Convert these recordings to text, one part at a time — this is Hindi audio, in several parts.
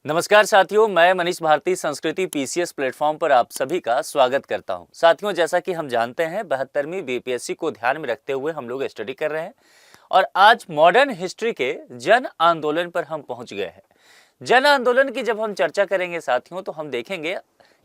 नमस्कार साथियों, मैं मनीष भारती संस्कृति पीसीएस प्लेटफॉर्म पर आप सभी का स्वागत करता हूं। साथियों, जैसा कि हम जानते हैं 72वीं बीपीएससी को ध्यान में रखते हुए हम लोग स्टडी कर रहे हैं और आज मॉडर्न हिस्ट्री के जन आंदोलन पर हम पहुंच गए हैं। जन आंदोलन की जब हम चर्चा करेंगे साथियों, तो हम देखेंगे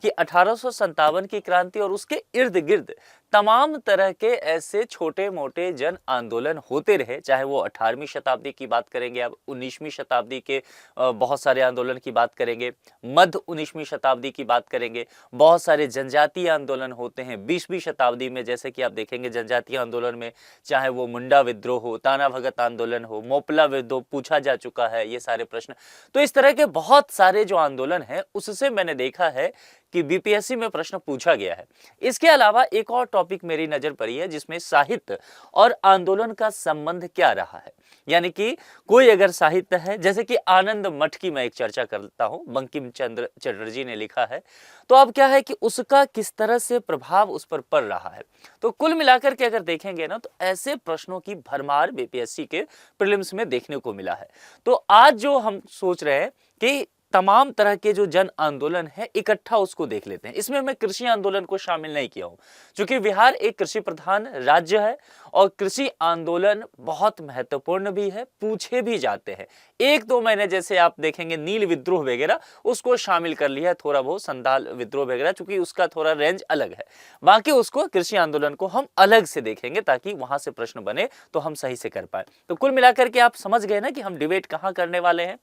कि 1857 की क्रांति और उसके इर्द गिर्द तमाम तरह के ऐसे छोटे मोटे जन आंदोलन होते रहे, चाहे वो 18वीं शताब्दी की बात करेंगे, अब 19वीं शताब्दी के बहुत सारे आंदोलन की बात करेंगे, मध्य 19वीं शताब्दी की बात करेंगे, बहुत सारे जनजातीय आंदोलन होते हैं 20वीं शताब्दी में, जैसे कि आप देखेंगे जनजातीय आंदोलन में चाहे वो मुंडा विद्रोह हो, ताना भगत आंदोलन हो, मोपला विद्रोह पूछा जा चुका है, ये सारे प्रश्न। तो इस तरह के बहुत सारे जो आंदोलन है उससे मैंने देखा है कि बीपीएससी में प्रश्न पूछा गया है। इसके अलावा एक और टॉपिक मेरी नजर पड़ी है जिसमें साहित्य और आंदोलन का संबंध क्या रहा है। यानी कि कोई अगर साहित्य है, जैसे कि आनंद मठ की मैं एक चर्चा करता हूं, बंकिम चंद्र चटर्जी ने लिखा है, तो अब क्या है कि उसका किस तरह से प्रभाव उस पर पड़ रहा है। तो कुल मिलाकर के अगर देखेंगे ना, तो ऐसे प्रश्नों की भरमार बीपीएससी के प्रीलिम्स में देखने को मिला है। तो आज जो हम सोच रहे हैं कि तमाम तरह के जो जन आंदोलन है इकट्ठा उसको देख लेते हैं। इसमें मैं कृषि आंदोलन को शामिल नहीं किया हूं, क्योंकि बिहार एक कृषि प्रधान राज्य है और कृषि आंदोलन बहुत महत्वपूर्ण भी है, पूछे भी जाते हैं। एक दो मैंने जैसे आप देखेंगे नील विद्रोह वगैरह उसको शामिल कर लिया है, थोड़ा बहुत संथाल विद्रोह वगैरह, चूंकि उसका थोड़ा रेंज अलग है। बाकी उसको कृषि आंदोलन को हम अलग से देखेंगे ताकि वहां से प्रश्न बने तो हम सही से कर पाए। तो कुल मिलाकर के आप समझ गए ना कि हम डिबेट कहां करने वाले हैं।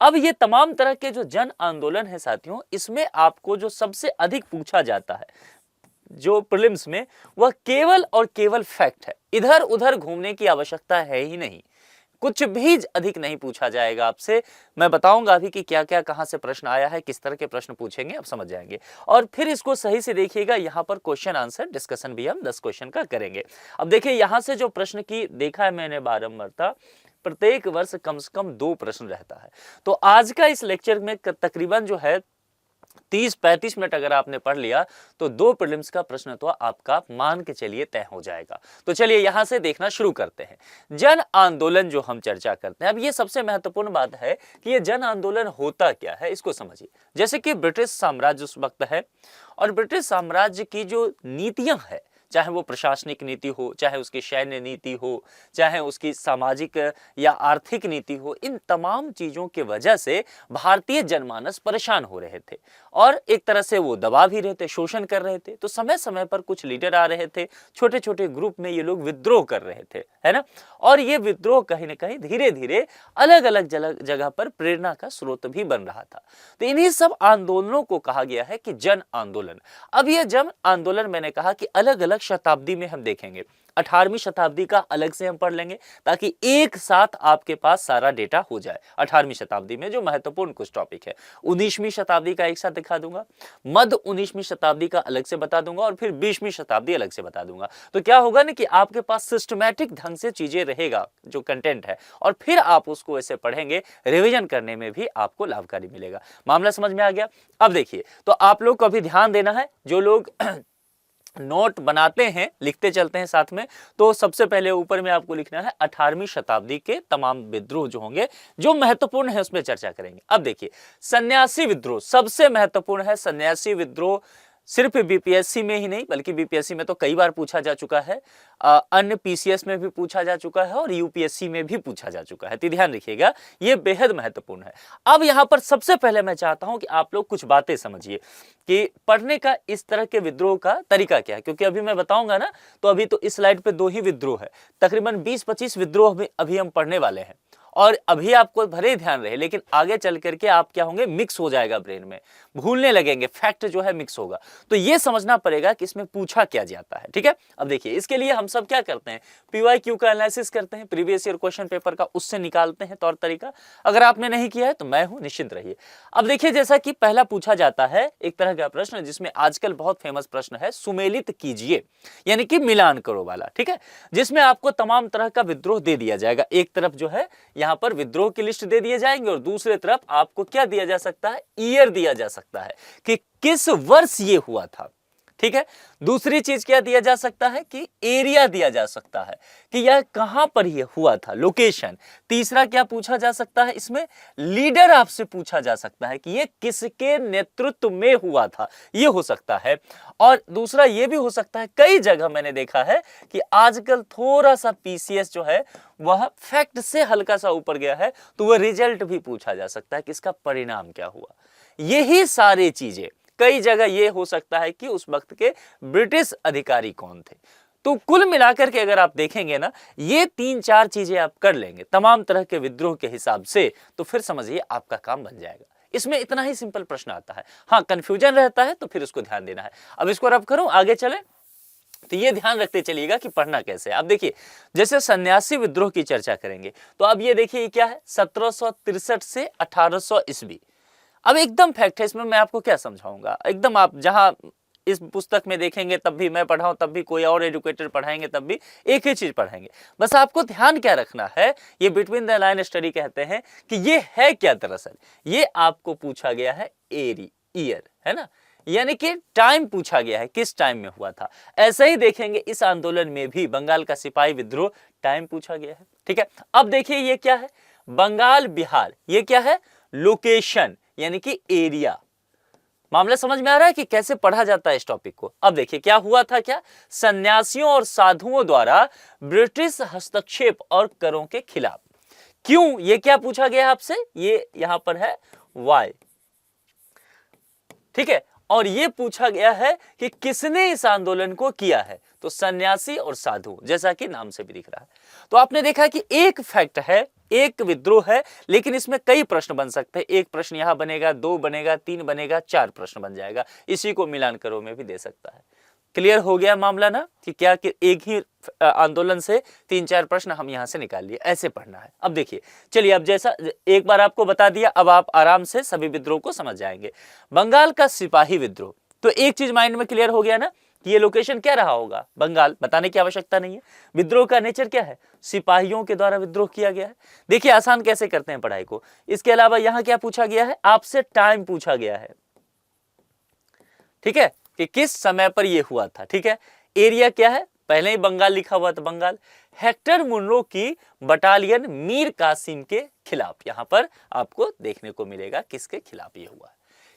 अब ये तमाम तरह के जो जन आंदोलन है साथियों, इसमें आपको जो सबसे अधिक पूछा जाता है जो प्रीलिम्स में, वह केवल और केवल फैक्ट है। इधर उधर घूमने की आवश्यकता है ही नहीं, कुछ भी अधिक नहीं पूछा जाएगा आपसे। मैं बताऊंगा अभी कि क्या क्या कहां से प्रश्न आया है, किस तरह के प्रश्न पूछेंगे, आप समझ जाएंगे। और फिर इसको सही से देखिएगा, यहां पर क्वेश्चन आंसर डिस्कशन भी हम 10 क्वेश्चन का करेंगे। अब देखिए यहां से जो प्रश्न की देखा है मैंने बारंबारता, प्रत्येक वर्ष कम से कम 2 प्रश्न रहता है। तो आज का इस लेक्चर में तकरीबन जो है 30-35 मिनट अगर आपने पढ़ लिया तो 2 प्रीलिम्स का प्रश्न तो आपका मान के चलिए तय हो जाएगा। तो चलिए यहां से देखना शुरू करते हैं। जन आंदोलन जो हम चर्चा करते हैं, अब ये सबसे महत्वपूर्ण बात है कि ये जन आंदोलन होता क्या है, इसको समझिए। जैसे कि ब्रिटिश साम्राज्य उस वक्त है और ब्रिटिश साम्राज्य की जो नीतियां है, चाहे वो प्रशासनिक नीति हो, चाहे उसकी सैन्य नीति हो, चाहे उसकी सामाजिक या आर्थिक नीति हो, इन तमाम चीजों की वजह से भारतीय जनमानस परेशान हो रहे थे और एक तरह से वो दबा भी रहे थे, शोषण कर रहे थे। तो समय समय पर कुछ लीडर आ रहे थे, छोटे छोटे ग्रुप में ये लोग विद्रोह कर रहे थे, है ना। और ये विद्रोह कहीं ना कहीं धीरे धीरे अलग अलग जगह पर प्रेरणा का स्रोत भी बन रहा था। तो इन्हीं सब आंदोलनों को कहा गया है कि जन आंदोलन। अब ये जन आंदोलन मैंने कहा कि अलग अलग शताब्दी में हम देखेंगे। 18वीं शताब्दी का अलग से हम पढ़ लेंगे ताकि एक साथ आपके पास सारा डेटा हो जाए। 18वीं शताब्दी में जो महत्वपूर्ण कुछ टॉपिक है, 19वीं शताब्दी का एक साथ दिखा दूंगा, मध्य 19वीं शताब्दी का अलग से बता दूंगा और फिर 20वीं शताब्दी अलग से बता दूंगा। तो क्या होगा ना कि आपके पास सिस्टमैटिक ढंग से चीजें रहेगा जो कंटेंट है, और फिर आप उसको ऐसे पढ़ेंगे, रिविजन करने में भी आपको लाभकारी मिलेगा। मामला समझ में आ गया। अब देखिए, तो आप लोग को अभी ध्यान देना है, जो लोग नोट बनाते हैं, लिखते चलते हैं साथ में, तो सबसे पहले ऊपर में आपको लिखना है 18वीं शताब्दी के तमाम विद्रोह जो होंगे, जो महत्वपूर्ण है उसमें चर्चा करेंगे। अब देखिए, सन्यासी विद्रोह सबसे महत्वपूर्ण है। सन्यासी विद्रोह सिर्फ बीपीएससी में ही नहीं बल्कि बीपीएससी में तो कई बार पूछा जा चुका है, अन्य पीसीएस में भी पूछा जा चुका है और यूपीएससी में भी पूछा जा चुका है। तो ध्यान रखिएगा, ये बेहद महत्वपूर्ण है। अब यहां पर सबसे पहले मैं चाहता हूं कि आप लोग कुछ बातें समझिए कि पढ़ने का इस तरह के विद्रोह का तरीका क्या है, क्योंकि अभी मैं बताऊंगा ना, तो अभी तो इस स्लाइड पे 2 ही विद्रोह है, तकरीबन 20-25 विद्रोह अभी हम पढ़ने वाले हैं। और अभी आपको भले ही ध्यान रहे, लेकिन आगे चल करके आप क्या होंगे, मिक्स हो जाएगा ब्रेन में, भूलने लगेंगे, फैक्ट जो है मिक्स होगा। तो ये समझना पड़ेगा कि इसमें पूछा क्या जाता है, ठीक है। अब देखिए, इसके लिए हम सब क्या करते हैं, पीवाईक्यू का एनालिसिस करते हैं, प्रीवियस ईयर क्वेश्चन पेपर का, उससे निकालते हैं तौर तरीका। अगर आपने नहीं किया है तो मैं हूं, निश्चिंत रहिए। अब देखिए, जैसा कि पहला पूछा जाता है एक तरह का प्रश्न जिसमें आजकल बहुत फेमस प्रश्न है, सुमेलित कीजिए, यानी कि मिलान करो वाला, ठीक है, जिसमें आपको तमाम तरह का विद्रोह दे दिया जाएगा। एक तरफ जो है यहां पर विद्रोह की लिस्ट दे दिए जाएंगे और दूसरी तरफ आपको क्या दिया जा सकता है, ईयर दिया जा सकता है कि किस वर्ष ये हुआ था, ठीक है। दूसरी चीज क्या दिया जा सकता है कि एरिया दिया जा सकता है कि यह कहां पर ये हुआ था, लोकेशन। तीसरा क्या पूछा जा सकता है इसमें, लीडर आपसे पूछा जा सकता है कि ये किसके नेतृत्व में हुआ था, ये हो सकता है। और दूसरा ये भी हो सकता है, कई जगह मैंने देखा है कि आजकल थोड़ा सा पीसीएस जो है वह फैक्ट से हल्का सा ऊपर गया है, तो वह रिजल्ट भी पूछा जा सकता है कि इसका परिणाम क्या हुआ। यही सारी चीजें, कई जगह यह हो सकता है कि उस वक्त के ब्रिटिश अधिकारी कौन थे। तो कुल मिलाकर के अगर आप देखेंगे ना, ये 3-4 चीजें आप कर लेंगे तमाम तरह के विद्रोह के हिसाब से, तो फिर समझिए आपका काम बन जाएगा। इसमें इतना ही सिंपल प्रश्न आता है। हाँ, कंफ्यूजन रहता है तो फिर उसको ध्यान देना है। अब इसको रब करूं, आगे चले, तो ये ध्यान रखते चलिएगा कि पढ़ना कैसे है। अब देखिए, जैसे सन्यासी विद्रोह की चर्चा करेंगे, तो अब ये देखिए क्या है, 1763 से 1800 ईस्वी। अब एकदम फैक्ट है, इसमें मैं आपको क्या समझाऊंगा, एकदम आप जहां इस पुस्तक में देखेंगे तब भी मैं पढ़ाऊं, तब भी कोई और एजुकेटर पढ़ाएंगे, तब भी एक ही चीज पढ़ाएंगे। बस आपको ध्यान क्या रखना है, ये बिटवीन द लाइन स्टडी कहते हैं कि ये है क्या। दरअसल ये आपको पूछा गया है ईयर, है ना, यानी कि टाइम पूछा गया है, किस टाइम में हुआ था। ऐसे ही देखेंगे इस आंदोलन में भी बंगाल का सिपाही विद्रोह, टाइम पूछा गया है। ठीक है, अब देखिए ये क्या है, बंगाल बिहार, ये क्या है, लोकेशन यानी कि एरिया। मामला समझ में आ रहा है कि कैसे पढ़ा जाता है इस टॉपिक को। अब देखिए क्या हुआ था, क्या सन्यासियों और साधुओं द्वारा ब्रिटिश हस्तक्षेप और करों के खिलाफ। क्यों, ये क्या पूछा गया आपसे, ये यहां पर है वाई, ठीक है। और ये पूछा गया है कि किसने इस आंदोलन को किया है, तो सन्यासी और साधु, जैसा कि नाम से भी दिख रहा है। तो आपने देखा कि एक फैक्ट है, एक विद्रोह है, लेकिन इसमें कई प्रश्न बन सकते हैं। एक प्रश्न यहां बनेगा, 2 बनेगा, 3 बनेगा, 4 प्रश्न बन जाएगा। इसी को मिलान करो में भी दे सकता है। क्लियर हो गया मामला ना, कि क्या कि एक ही आंदोलन से 3-4 प्रश्न हम यहां से निकाल लिए, ऐसे पढ़ना है। अब देखिए, चलिए, अब जैसा एक बार आपको बता दिया, अब आप आराम से सभी विद्रोह को समझ जाएंगे। बंगाल का सिपाही विद्रोह, तो एक चीज माइंड में क्लियर हो गया ना कि ये लोकेशन क्या रहा होगा, बंगाल, बताने की आवश्यकता नहीं है। विद्रोह का नेचर क्या है, सिपाहियों के द्वारा विद्रोह किया गया है। देखिए आसान कैसे करते हैं पढ़ाई को। इसके अलावा यहां क्या पूछा गया है, आपसे टाइम पूछा गया है, ठीक है, कि किस समय पर यह हुआ था। ठीक है, एरिया क्या है, पहले ही बंगाल लिखा हुआ था, बंगाल। हेक्टर मुनरो की बटालियन मीर कासिम के खिलाफ, यहां पर आपको देखने को मिलेगा किसके खिलाफ यह हुआ है।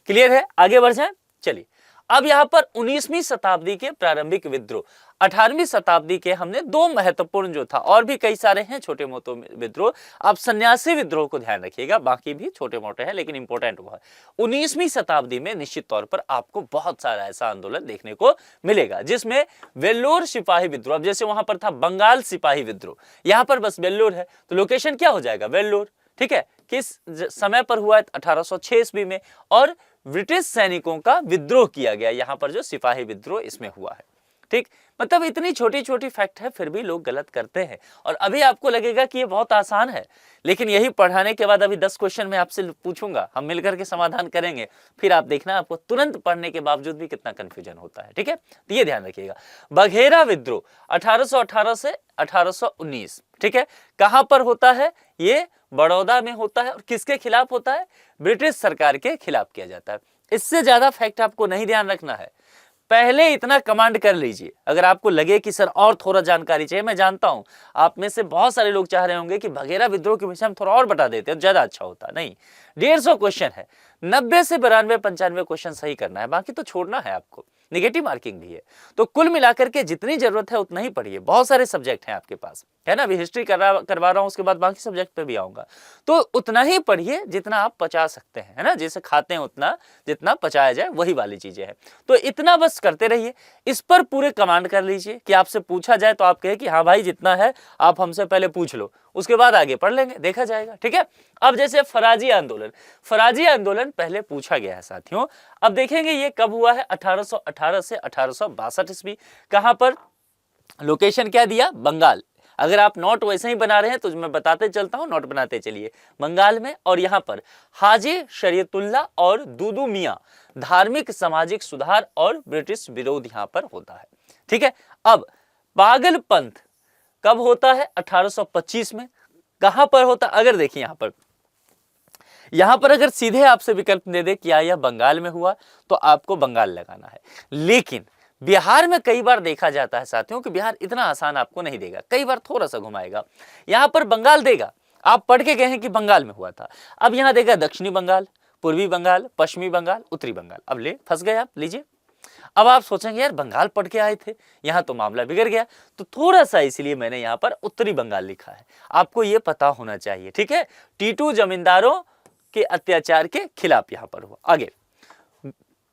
क्लियर है, आगे बढ़ जाए। चलिए, अब यहां पर 19वीं शताब्दी के प्रारंभिक विद्रोह, 18वीं शताब्दी के हमने 2 महत्वपूर्ण जो था, और भी कई सारे हैं छोटे मोटे विद्रोह। आप सन्यासी विद्रोह को ध्यान रखिएगा, बाकी भी छोटे मोटे हैं लेकिन इंपॉर्टेंट वो है। 19वीं शताब्दी में निश्चित तौर पर आपको बहुत सारा ऐसा आंदोलन देखने को मिलेगा जिसमें वेल्लोर सिपाही विद्रोह, अब जैसे वहां पर था बंगाल सिपाही विद्रोह, यहां पर बस वेल्लोर है, तो लोकेशन क्या हो जाएगा, वेल्लोर। ठीक है, किस समय पर हुआ है, 1806 ईस्वी में, और ब्रिटिश सैनिकों का विद्रोह किया गया, यहां पर जो सिपाही विद्रोह इसमें हुआ है। ठीक, मतलब इतनी छोटी छोटी फैक्ट है, फिर भी लोग गलत करते हैं। और अभी आपको लगेगा कि ये बहुत आसान है, लेकिन यही पढ़ाने के बाद अभी 10 क्वेश्चन मैं आपसे पूछूंगा, हम मिलकर के समाधान करेंगे, फिर आप देखना आपको तुरंत पढ़ने के बावजूद भी कितना कंफ्यूजन होता है। ठीक है, तो ये ध्यान रखिएगा। बघेरा विद्रोह 1818 से 1819, ठीक है, कहां पर होता है, ये बड़ौदा में होता है, और किसके खिलाफ होता है, ब्रिटिश सरकार के खिलाफ किया जाता है। इससे ज्यादा फैक्ट आपको नहीं ध्यान रखना है, पहले इतना कमांड कर लीजिए। अगर आपको लगे कि सर और थोड़ा जानकारी चाहिए, मैं जानता हूं आप में से बहुत सारे लोग चाह रहे होंगे कि बघेरा विद्रोह के विषय में थोड़ा और बता देते हैं, ज्यादा अच्छा होता। नहीं, 150 क्वेश्चन है, 90 से 92-95 क्वेश्चन सही करना है, बाकी तो छोड़ना है आपको, नेगेटिव मार्किंग भी है। तो कुल मिलाकर के जितनी जरूरत है उतना ही पढ़िए, बहुत सारे सब्जेक्ट हैं आपके पास, है ना, अभी हिस्ट्री करवा रहा हूं, उसके बाद बाकी सब्जेक्ट पे भी आऊंगा, तो उतना ही पढ़िए जितना आप पचा सकते हैं, है ना, जैसे खाते हैं उतना जितना पचाया जाए, वही वाली चीजें हैं। तो इतना बस करते रहिए, इस पर पूरे कमांड कर लीजिए कि आपसे पूछा जाए तो आप कहे कि हाँ भाई जितना है आप हमसे पहले पूछ लो, उसके बाद आगे पढ़ लेंगे, देखा जाएगा। ठीक है, अब जैसे फराजी आंदोलन, फराजी आंदोलन पहले पूछा गया है साथियों। अब देखेंगे ये कब हुआ है, 1818 से 1862 ईस्वी। कहां पर, लोकेशन क्या दिया, बंगाल। अगर आप नोट वैसे ही बना रहे हैं तो मैं बताते चलता हूं, नोट बनाते चलिए, बंगाल में। और यहां पर हाजी शरीयतुल्लाह और दूदू मियां धार्मिक सामाजिक सुधार और ब्रिटिश विरोध यहां पर होता है। ठीक है, अब पागल पंथ कब होता है, 1825 में। कहां पर होता, अगर देखिए यहां पर अगर सीधे आपसे विकल्प दे दे कि यह बंगाल में हुआ तो आपको बंगाल लगाना है, लेकिन बिहार में कई बार देखा जाता है साथियों कि बिहार इतना आसान आपको नहीं देगा, कई बार थोड़ा सा घुमाएगा। यहां पर बंगाल देगा, आप पढ़ के गए हैं कि बंगाल में हुआ था। अब यहां देगा दक्षिणी बंगाल, पूर्वी बंगाल, पश्चिमी बंगाल, उत्तरी बंगाल। अब ले फंस गए आप, लीजिए। अब आप सोचेंगे यार बंगाल पढ़ के आए थे, यहां तो मामला बिगड़ गया। तो थोड़ा सा इसलिए मैंने यहां पर उत्तरी बंगाल लिखा है, आपको यह पता होना चाहिए, ठीक है। टीटू जमींदारों के अत्याचार के खिलाफ यहां पर हुआ। आगे,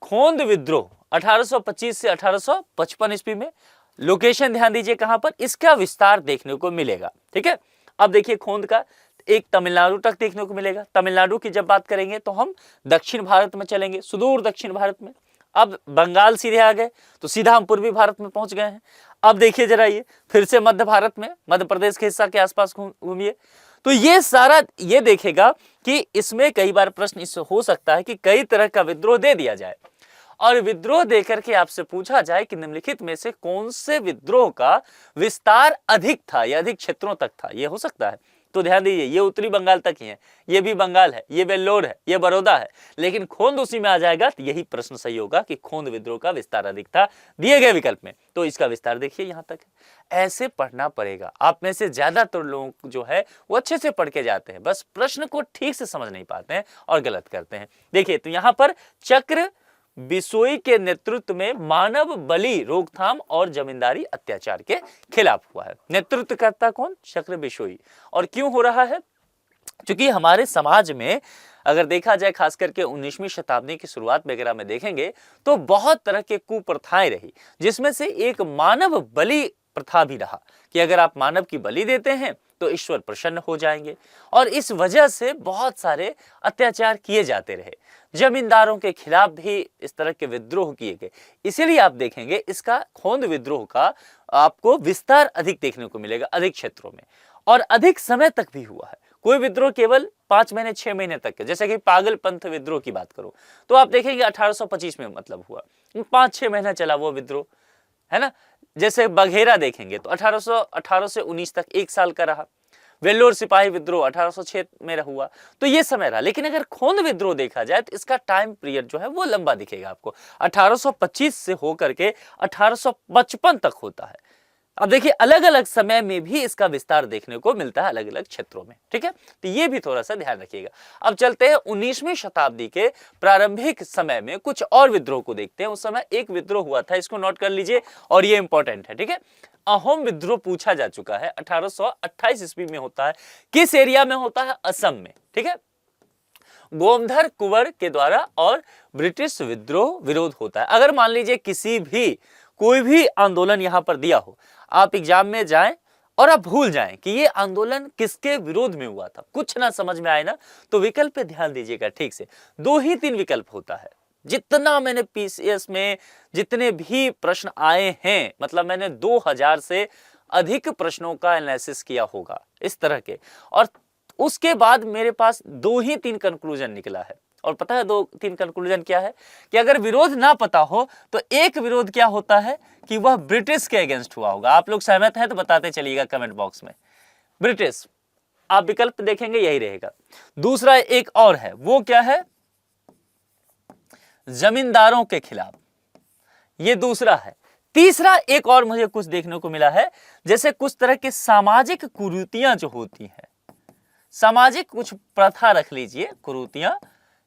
खोंद विद्रोह 1825 से 1855 ईस्वी में। लोकेशन ध्यान दीजिए कहां पर, इसका विस्तार देखने को मिलेगा, ठीक है। अब देखिए खोंद का एक तमिलनाडु तक देखने को मिलेगा। तमिलनाडु की जब बात करेंगे तो हम दक्षिण भारत में चलेंगे, सुदूर दक्षिण भारत में। अब बंगाल सीधे आ गए तो सीधा हम पूर्वी भारत में पहुंच गए हैं। अब देखिए जरा, ये फिर से मध्य भारत में, मध्य प्रदेश के हिस्सा के आसपास घूमिए। तो ये सारा ये देखेगा कि इसमें कई बार प्रश्न इससे हो सकता है कि कई तरह का विद्रोह दे दिया जाए और विद्रोह देकर के आपसे पूछा जाए कि निम्नलिखित में से कौन से विद्रोह का विस्तार अधिक था या अधिक क्षेत्रों तक था, ये हो सकता है। तो ध्यान दीजिए, ये उत्तरी बंगाल तक ही है, ये भी बंगाल है, ये वेल्लोर है, ये बड़ौदा है, लेकिन खोंद उसी में आ जाएगा। तो यही प्रश्न सही होगा कि खोंद विद्रोह का विस्तार अधिक था दिए गए विकल्प में। तो इसका विस्तार देखिए यहां तक है। ऐसे पढ़ना पड़ेगा। आप में से ज्यादातर लोग जो है वो अच्छे से पढ़ के जाते हैं, बस प्रश्न को ठीक से समझ नहीं पाते हैं और गलत करते हैं। देखिए तो यहां पर चक्र बिशोई के नेतृत्व में मानव बलि रोकथाम और जमींदारी अत्याचार के खिलाफ हुआ है। नेतृत्व करता कौन? चक्र बिशोई। और क्यों हो रहा है? क्योंकि हमारे समाज में अगर देखा जाए, खास करके 19वीं शताब्दी की शुरुआत वगैरह में देखेंगे तो बहुत तरह के कुप्रथाएं रही, जिसमें से एक मानव बलि प्रथा भी रहा कि अगर आप मानव की बलि देते हैं तो ईश्वर प्रसन्न हो जाएंगे। और इस वजह से बहुत सारे अत्याचार किए जाते रहे, जमींदारों के खिलाफ भी इस तरह के विद्रोह किए गए। इसीलिए आप देखेंगे इसका खोंद विद्रोह का आपको विस्तार अधिक देखने को मिलेगा, अधिक क्षेत्रों में, और अधिक समय तक भी हुआ है। कोई विद्रोह केवल 5 महीने 6 महीने तक के, जैसे कि पागल पंथ विद्रोह की बात करो तो आप देखेंगे 1825 में मतलब हुआ, 5-6 महीना चला वो विद्रोह, है ना। जैसे बघेरा देखेंगे तो 1818 से 19 तक 1 साल का रहा। वेल्लोर सिपाही विद्रोह 1806 में हुआ, तो ये समय रहा। लेकिन अगर खोंद विद्रोह देखा जाए तो इसका टाइम पीरियड जो है वो लंबा दिखेगा आपको, 1825 से होकर के 1855 तक होता है। अब देखिए अलग अलग समय में भी इसका विस्तार देखने को मिलता है अलग अलग क्षेत्रों में, ठीक है। तो ये भी थोड़ा सा ध्यान रखिएगा। अब चलते हैं 19वीं शताब्दी के प्रारंभिक समय में कुछ और विद्रोह को देखते हैं। उस समय एक विद्रोह हुआ था, इसको नोट कर लीजिए और ये इंपॉर्टेंट है, ठीक है। अहोम विद्रोह पूछा जा चुका है, 1828 ईस्वी में होता है। किस एरिया में होता है? असम में, ठीक है। गोमधर कुंवर के द्वारा और ब्रिटिश विद्रोह विरोध होता है। अगर मान लीजिए किसी भी कोई भी आंदोलन यहां पर दिया हो, आप एग्जाम में जाएं और आप भूल जाएं कि ये आंदोलन किसके विरोध में हुआ था, कुछ ना समझ में आए ना, तो विकल्प पे ध्यान दीजिएगा ठीक से। 2 ही 3 विकल्प होता है। जितना मैंने पीसीएस में जितने भी प्रश्न आए हैं, मतलब मैंने 2000 से अधिक प्रश्नों का एनालिसिस किया होगा इस तरह के, और उसके बाद मेरे पास 2 ही 3 कंक्लूजन निकला है। और पता है 2-3 कंक्लूजन क्या है? कि अगर विरोध ना पता हो तो एक विरोध क्या होता है कि वह ब्रिटिश के अगेंस्ट हुआ होगा। आप लोग सहमत हैं तो बताते चलिएगा कमेंट बॉक्स में। ब्रिटिश, आप विकल्प देखेंगे यही रहेगा। दूसरा एक और है, वो क्या है? जमींदारों के खिलाफ, ये दूसरा है। तीसरा एक और मुझे कुछ देखने को मिला है, जैसे कुछ तरह की सामाजिक कुरीतियां जो होती हैं, सामाजिक कुछ प्रथा रख लीजिए, कुरीतियां,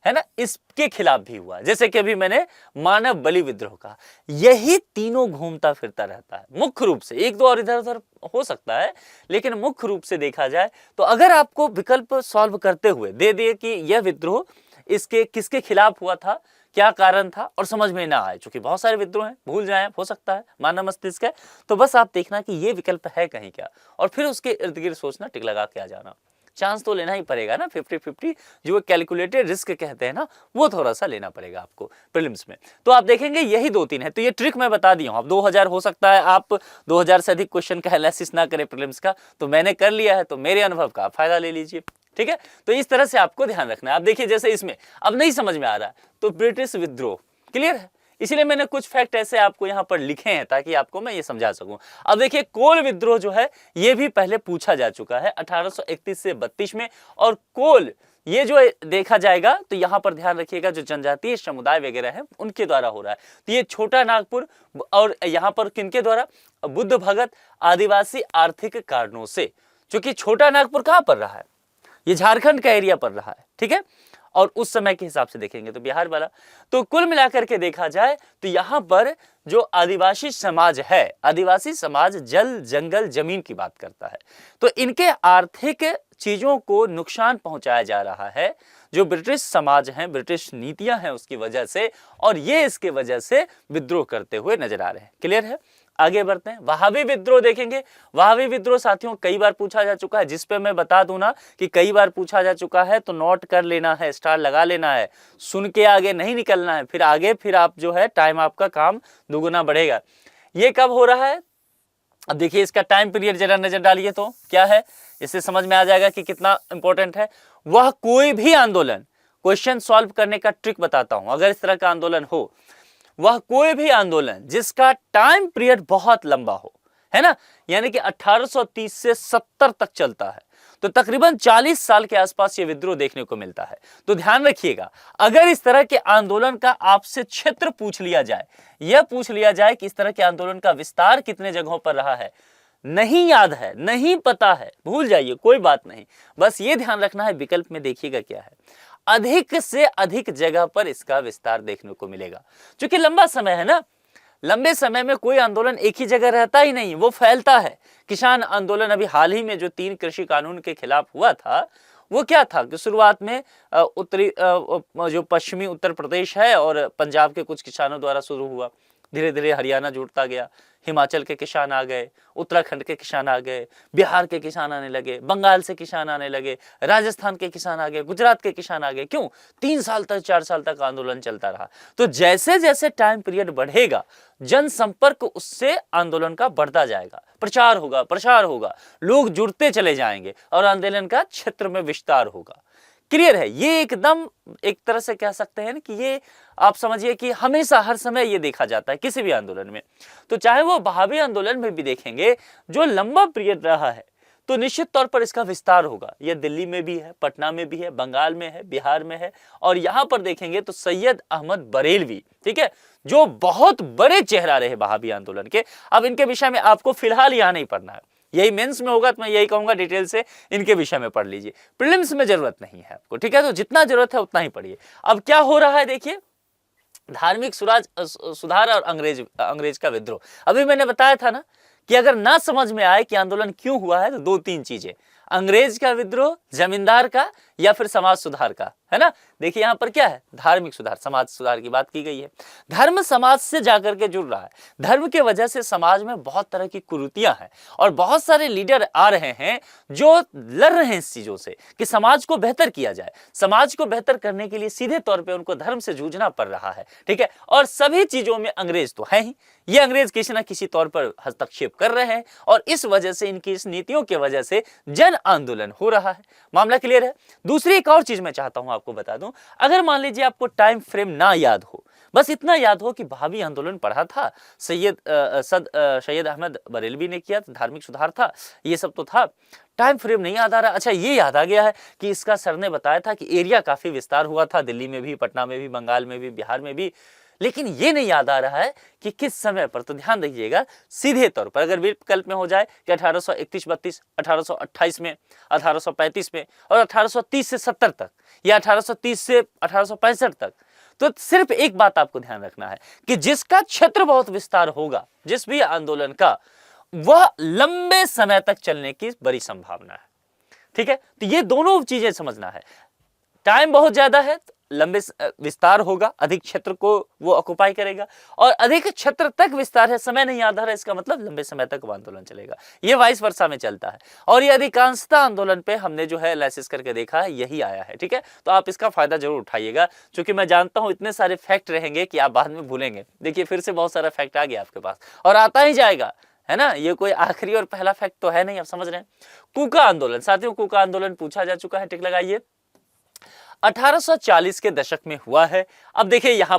है ना, इसके खिलाफ भी हुआ। जैसे कि अभी मैंने मानव बलि विद्रोह का, यही तीनों घूमता फिरता रहता है मुख्य रूप से। 1-2 और इधर उधर हो सकता है, लेकिन मुख्य रूप से देखा जाए तो अगर आपको विकल्प सॉल्व करते हुए दे दिए कि यह विद्रोह इसके किसके खिलाफ हुआ था, क्या कारण था, और समझ में ना आए, क्योंकि बहुत सारे विद्रोह हैं, भूल जाए, हो सकता है, मानव मस्तिष्क है, तो बस आप देखना कि ये विकल्प है कहीं क्या, और फिर उसके इर्द गिर्द सोचना, टिक लगा के आ जाना। चांस तो लेना ही पड़ेगा ना, 50-50 जो कैलकुलेटेड रिस्क कहते हैं ना, वो थोड़ा सा लेना पड़ेगा आपको प्रीलिम्स में। तो आप देखेंगे यही 2-3 है। तो ये ट्रिक मैं बता दिया हूं। अब 2000 हो सकता है आप 2000 से अधिक क्वेश्चन का एनालिसिस ना करें प्रीलिम्स का, तो मैंने कर लिया है, तो मेरे अनुभव का आप फायदा ले लीजिए, ठीक है। तो इस तरह से आपको ध्यान रखना है। आप देखिए जैसे इसमें अब नहीं समझ में आ रहा तो ब्रिटिश विद्रोह क्लियर है, इसीलिए मैंने कुछ फैक्ट ऐसे आपको यहां पर लिखे हैं ताकि आपको मैं ये समझा सकूं। अब देखिए कोल विद्रोह जो है ये भी पहले पूछा जा चुका है 1831 से 32 में, और कोल ये जो देखा जाएगा तो यहाँ पर ध्यान रखिएगा जो जनजातीय समुदाय वगैरह है उनके द्वारा हो रहा है। तो ये छोटा नागपुर, और यहाँ पर किनके द्वारा, बुद्ध भगत आदिवासी आर्थिक कारणों से। क्योंकि छोटा नागपुर कहाँ पर रहा है, ये झारखंड का एरिया पर रहा है, ठीक है, और उस समय के हिसाब से देखेंगे तो बिहार वाला। तो कुल मिलाकर के देखा जाए तो यहाँ पर जो आदिवासी समाज है, आदिवासी समाज जल जंगल जमीन की बात करता है, तो इनके आर्थिक चीजों को नुकसान पहुंचाया जा रहा है जो ब्रिटिश समाज है, ब्रिटिश नीतियां हैं उसकी वजह से, और ये इसके वजह से विद्रोह करते हुए नजर आ रहे हैं। क्लियर है, आगे बढ़ते हैं। वहाबी विद्रोह देखेंगे। वहाबी विद्रोह साथियों कई बार पूछा जा चुका है, जिस पे मैं बता दूं ना कि कई बार पूछा जा चुका है, तो नोट कर लेना है, स्टार लगा लेना है, सुन के आगे नहीं निकलना है, फिर आगे फिर आप जो है टाइम आपका काम दुगुना बढ़ेगा। ये कब हो रहा है, अब देखिए इसका टाइम पीरियड जरा नजर डालिए तो क्या है, इससे समझ में आ जाएगा कि कितना इंपॉर्टेंट है। वह कोई भी आंदोलन, क्वेश्चन सॉल्व करने का ट्रिक बताता हूं, अगर इस तरह का आंदोलन हो, वह कोई भी आंदोलन जिसका टाइम पीरियड बहुत लंबा हो, है ना, यानी कि 1830 से 70 तक चलता है, तो तकरीबन 40 साल के आसपास ये विद्रोह देखने को मिलता है। तो ध्यान रखिएगा, अगर इस तरह के आंदोलन का आपसे क्षेत्र पूछ लिया जाए, यह पूछ लिया जाए कि इस तरह के आंदोलन का विस्तार कितने जगहों पर रहा है, नहीं याद है, नहीं पता है, भूल जाइए, कोई बात नहीं, बस ये ध्यान रखना है विकल्प में देखिएगा क्या है, अधिक से अधिक जगह पर इसका विस्तार देखने को मिलेगा। क्योंकि लंबा समय है ना, लंबे समय में कोई आंदोलन एक ही जगह रहता ही नहीं, वो फैलता है। किसान आंदोलन अभी हाल ही में जो 3 कृषि कानून के खिलाफ हुआ था, वो क्या था कि शुरुआत में उत्तरी जो पश्चिमी उत्तर प्रदेश है और पंजाब के कुछ किसानों द्वारा शुरू हुआ, धीरे धीरे हरियाणा जुड़ता गया, हिमाचल के किसान आ गए, उत्तराखंड के किसान आ गए, बिहार के किसान आने लगे, बंगाल से किसान आने लगे, राजस्थान के किसान आ गए, गुजरात के किसान आ गए। क्यों? 3 साल तक 4 साल तक आंदोलन चलता रहा। तो जैसे जैसे टाइम पीरियड बढ़ेगा, जनसंपर्क उससे आंदोलन का बढ़ता जाएगा, प्रचार होगा, प्रसार होगा, लोग जुड़ते चले जाएंगे और आंदोलन का क्षेत्र में विस्तार होगा। क्लियर है, ये एकदम एक तरह से कह सकते हैं कि ये आप समझिए कि हमेशा हर समय ये देखा जाता है किसी भी आंदोलन में। तो चाहे वो वहाबी आंदोलन में भी देखेंगे जो लंबा पीरियड रहा है, तो निश्चित तौर पर इसका विस्तार होगा। ये दिल्ली में भी है, पटना में भी है, बंगाल में है, बिहार में है, और यहां पर देखेंगे तो सैयद अहमद बरेलवी, ठीक है, जो बहुत बड़े चेहरा रहे वहाबी आंदोलन के। अब इनके विषय में आपको फिलहाल यहां नहीं पढ़ना है, यही मेंस में होगा तो मैं यही कहूंगा डिटेल से इनके विषय में पढ़ लीजिए, प्रीलिम्स में जरूरत नहीं है आपको, ठीक है, तो जितना जरूरत है उतना ही पढ़िए। अब क्या हो रहा है देखिए, धार्मिक सुधार और अंग्रेज का विद्रोह। अभी मैंने बताया था ना कि अगर ना समझ में आए कि आंदोलन क्यों हुआ है, तो 2-3 चीजें, अंग्रेज का विद्रोह, जमींदार का, या फिर समाज सुधार का, है ना। देखिए यहां पर क्या है, धार्मिक सुधार, समाज सुधार की बात की गई है। धर्म समाज से जाकर के जुड़ रहा है, धर्म के वजह से समाज में बहुत तरह की कुरीतियां हैं और बहुत सारे लीडर आ रहे हैं जो लड़ रहे हैं इस चीजों से कि समाज को बेहतर किया जाए। समाज को बेहतर करने के लिए सीधे तौर पर उनको धर्म से जूझना पड़ रहा है, ठीक है, और सभी चीजों में अंग्रेज तो है ही, ये अंग्रेज किसी ना किसी तौर पर हस्तक्षेप कर रहे हैं और इस वजह से, इनकी इस नीतियों की वजह से जन आंदोलन हो रहा है। मामला क्लियर है। दूसरी एक और चीज मैं चाहता हूं आपको बता दूं, अगर मान लीजिए आपको टाइम फ्रेम ना याद हो, बस इतना याद हो कि वहाबी आंदोलन पढ़ा था, सैयद अहमद बरेलवी ने किया, धार्मिक सुधार था, ये सब तो था, टाइम फ्रेम नहीं याद आ रहा। अच्छा, ये याद आ गया है कि इसका सर ने बताया था कि एरिया काफी विस्तार हुआ था, दिल्ली में भी, पटना में भी, बंगाल में भी, बिहार में भी, लेकिन ये नहीं याद आ रहा है कि किस समय पर। तो ध्यान दीजिएगा, सीधे तौर पर अगर विकल्प में हो जाए कि 1831-32, 1828 में, 1835 में, और 1830 से 70 तक, या 1830 से 1865 तक, तो सिर्फ एक बात आपको ध्यान रखना है कि जिसका क्षेत्र बहुत विस्तार होगा, जिस भी आंदोलन का, वह लंबे समय तक चलने की बड़ी संभावना है, ठीक है। तो ये दोनों चीजें समझना है, टाइम बहुत ज्यादा है, लंबे विस्तार होगा, अधिक क्षेत्र को वो ऑक्युपाई करेगा, और अधिक क्षेत्र तक विस्तार है, समय नहीं याद आ रहा है, इसका मतलब लंबे समय तक वो आंदोलन चलेगा। ये वाइस वर्सा में चलता है, और ये अधिकांशतः आंदोलन पे हमने जो है एनालिसिस करके देखा है, यही आया है, ठीक है। तो आप इसका फायदा जरूर उठाइएगा, क्योंकि मैं जानता हूं इतने सारे फैक्ट रहेंगे कि आप बाद में भूलेंगे। देखिए फिर से बहुत सारा फैक्ट आ गया आपके पास, और आता ही जाएगा, है ना, ये कोई आखिरी और पहला फैक्ट तो है नहीं, आप समझ रहे हैं। कूका आंदोलन, साथियों कूका आंदोलन पूछा जा चुका है, टिक लगाइए, 1840 के दशक में हुआ है। अब देखिए यहां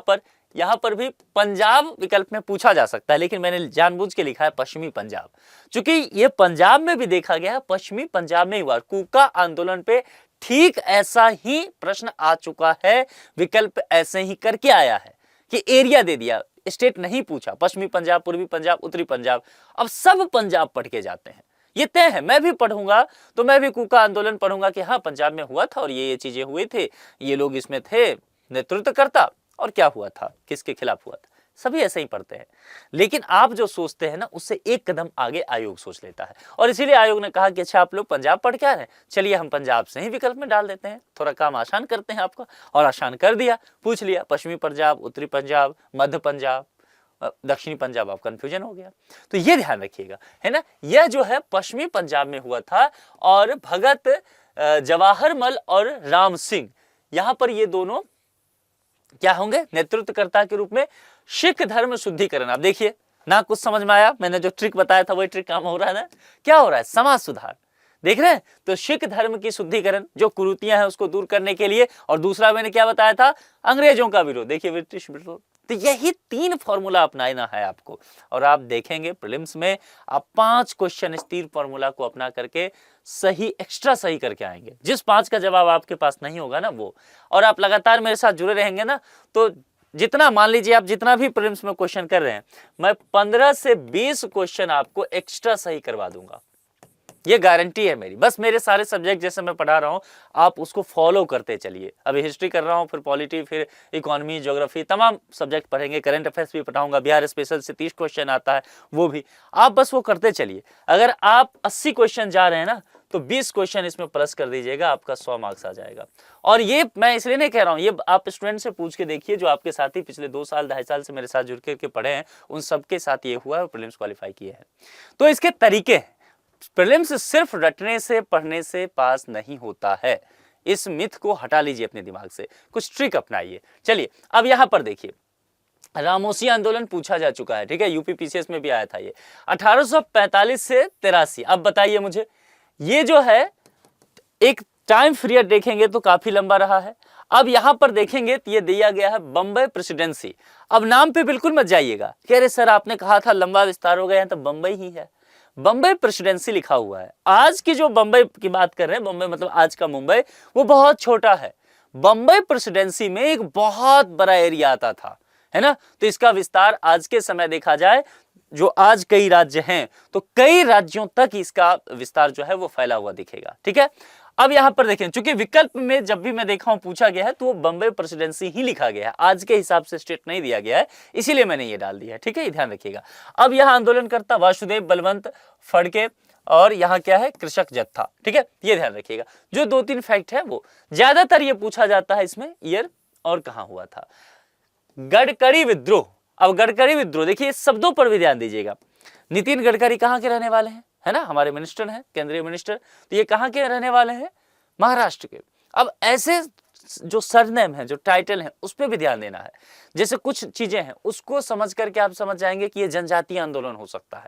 पर भी पंजाब विकल्प में पूछा जा सकता है, लेकिन मैंने जानबूझ के लिखा है पश्चिमी पंजाब, क्योंकि ये पंजाब में भी देखा गया है, पश्चिमी पंजाब में हुआ। कूका आंदोलन पे ठीक ऐसा ही प्रश्न आ चुका है, विकल्प ऐसे ही करके आया है कि एरिया दे दिया, स्टेट नहीं पूछा, पश्चिमी पंजाब, पूर्वी पंजाब, उत्तरी पंजाब। अब सब पंजाब पढ़ के जाते हैं, ये तय है। मैं भी पढ़ूंगा तो मैं भी कूका आंदोलन पढ़ूंगा कि हाँ पंजाब में हुआ था और ये चीजें हुए थे, ये लोग इसमें थे नेतृत्व करता, और क्या हुआ था, किसके खिलाफ हुआ था, सभी ऐसे ही पढ़ते हैं। लेकिन आप जो सोचते हैं ना, उससे एक कदम आगे आयोग सोच लेता है, और इसीलिए आयोग ने कहा कि अच्छा आप लोग पंजाब पढ़ के आ रहे हैं, चलिए हम पंजाब से ही विकल्प में डाल देते हैं, थोड़ा काम आसान करते हैं आपका। और आसान कर दिया, पूछ लिया पश्चिमी पंजाब, उत्तरी पंजाब, मध्य पंजाब, दक्षिणी पंजाब, आप कंफ्यूजन हो गया। तो ये ध्यान रखिएगा, है ना। यह जो है पश्चिमी पंजाब में हुआ था, और भगत जवाहरमल और राम सिंह, यहां पर ये दोनों क्या होंगे, नेतृत्वकर्ता के रूप में। सिख धर्म शुद्धिकरण, आप देखिए ना, कुछ समझ में आया, मैंने जो ट्रिक बताया था वही ट्रिक काम हो रहा है ना। क्या हो रहा है, समाज सुधार, देख रहे हैं। तो सिख धर्म की शुद्धिकरण, जो कुरीतियां हैं उसको दूर करने के लिए, और दूसरा मैंने क्या बताया था, अंग्रेजों का विरोध, देखिए ब्रिटिश विरोध। तो यही 3 फॉर्मूला अपनाना है आपको, और आप देखेंगे प्रीलिम्स में आप 5 क्वेश्चन इस 3 फॉर्मूला को अपना करके सही, एक्स्ट्रा सही करके आएंगे। जिस 5 का जवाब आपके पास नहीं होगा ना वो, और आप लगातार मेरे साथ जुड़े रहेंगे ना, तो जितना, मान लीजिए आप जितना भी प्रीलिम्स में क्वेश्चन कर रहे हैं, मैं 15 से 20 क्वेश्चन आपको एक्स्ट्रा सही करवा दूंगा, ये गारंटी है मेरी। बस मेरे सारे सब्जेक्ट जैसे मैं पढ़ा रहा हूं, आप उसको फॉलो करते चलिए। अभी हिस्ट्री कर रहा हूं, फिर पॉलिटी, फिर इकोनॉमी, ज्योग्राफी, तमाम सब्जेक्ट पढ़ेंगे, करंट अफेयर्स भी पढ़ाऊंगा, बिहार स्पेशल से 30 क्वेश्चन आता है, वो भी आप बस वो करते चलिए। अगर आप 80 क्वेश्चन जा रहे हैं ना, तो 20 क्वेश्चन इसमें प्लस कर दीजिएगा, आपका 100 मार्क्स आ जाएगा। और ये मैं इसलिए नहीं कह रहा हूं, ये आप स्टूडेंट से पूछ के देखिए, जो आपके साथी पिछले 2 साल 2.5 साल से मेरे साथ जुड़ के पढ़े हैं, उन सबके साथ ये हुआ है और प्रीलिम्स क्वालिफाई किए हैं। तो इसके तरीके हैं, प्रीलिम्स सिर्फ रटने से, पढ़ने से पास नहीं होता है। इस मिथ को हटा लीजिए अपने दिमाग से, कुछ ट्रिक अपनाइए। चलिए अब यहां पर देखिए, रामोसी आंदोलन पूछा जा चुका है, ठीक है, यूपी पीसीएस में भी आया था ये, 1845 से 83। अब बताइए मुझे, ये जो है एक टाइम पीरियड देखेंगे तो काफी लंबा रहा है। अब यहां पर देखेंगे तो ये दिया गया है बंबई प्रेसिडेंसी। अब नाम पे बिल्कुल मत जाइएगा कि अरे सर आपने कहा था लंबा विस्तार हो गया है, तो बंबई ही है, बंबई प्रेसिडेंसी लिखा हुआ है। आज की जो बंबई की बात कर रहे हैं, बंबई मतलब आज का मुंबई, वो बहुत छोटा है। बंबई प्रेसिडेंसी में एक बहुत बड़ा एरिया आता था, है ना। तो इसका विस्तार आज के समय देखा जाए, जो आज कई राज्य हैं, तो कई राज्यों तक इसका विस्तार जो है वो फैला हुआ दिखेगा, ठीक है। अब यहां पर देखें, चूंकि विकल्प में जब भी मैं देखा हूं पूछा गया है, तो वो बंबई प्रेसिडेंसी ही लिखा गया है, आज के हिसाब से स्टेट नहीं दिया गया है, इसीलिए मैंने ये डाल दिया है, ठीक है, ये ध्यान रखिएगा। अब यहां आंदोलनकर्ता वासुदेव बलवंत फड़के, और यहां क्या है, कृषक जत्था, ठीक है, ये ध्यान रखिएगा। जो 2-3 फैक्ट है वो ज्यादातर ये पूछा जाता है इसमें, ईयर और कहां हुआ था। गडकरी विद्रोह, अब गडकरी विद्रोह देखिए, इस शब्दों पर भी ध्यान दीजिएगा। नितिन गडकरी कहां के रहने वाले हैं, है ना, हमारे मिनिस्टर हैं, केंद्रीय मिनिस्टर, तो ये कहां के रहने वाले हैं, महाराष्ट्र के। अब ऐसे जो सरनेम है, जो टाइटल है, उस पर भी ध्यान देना है। जैसे कुछ चीजें हैं उसको समझ करके आप समझ जाएंगे कि ये जनजातीय आंदोलन हो सकता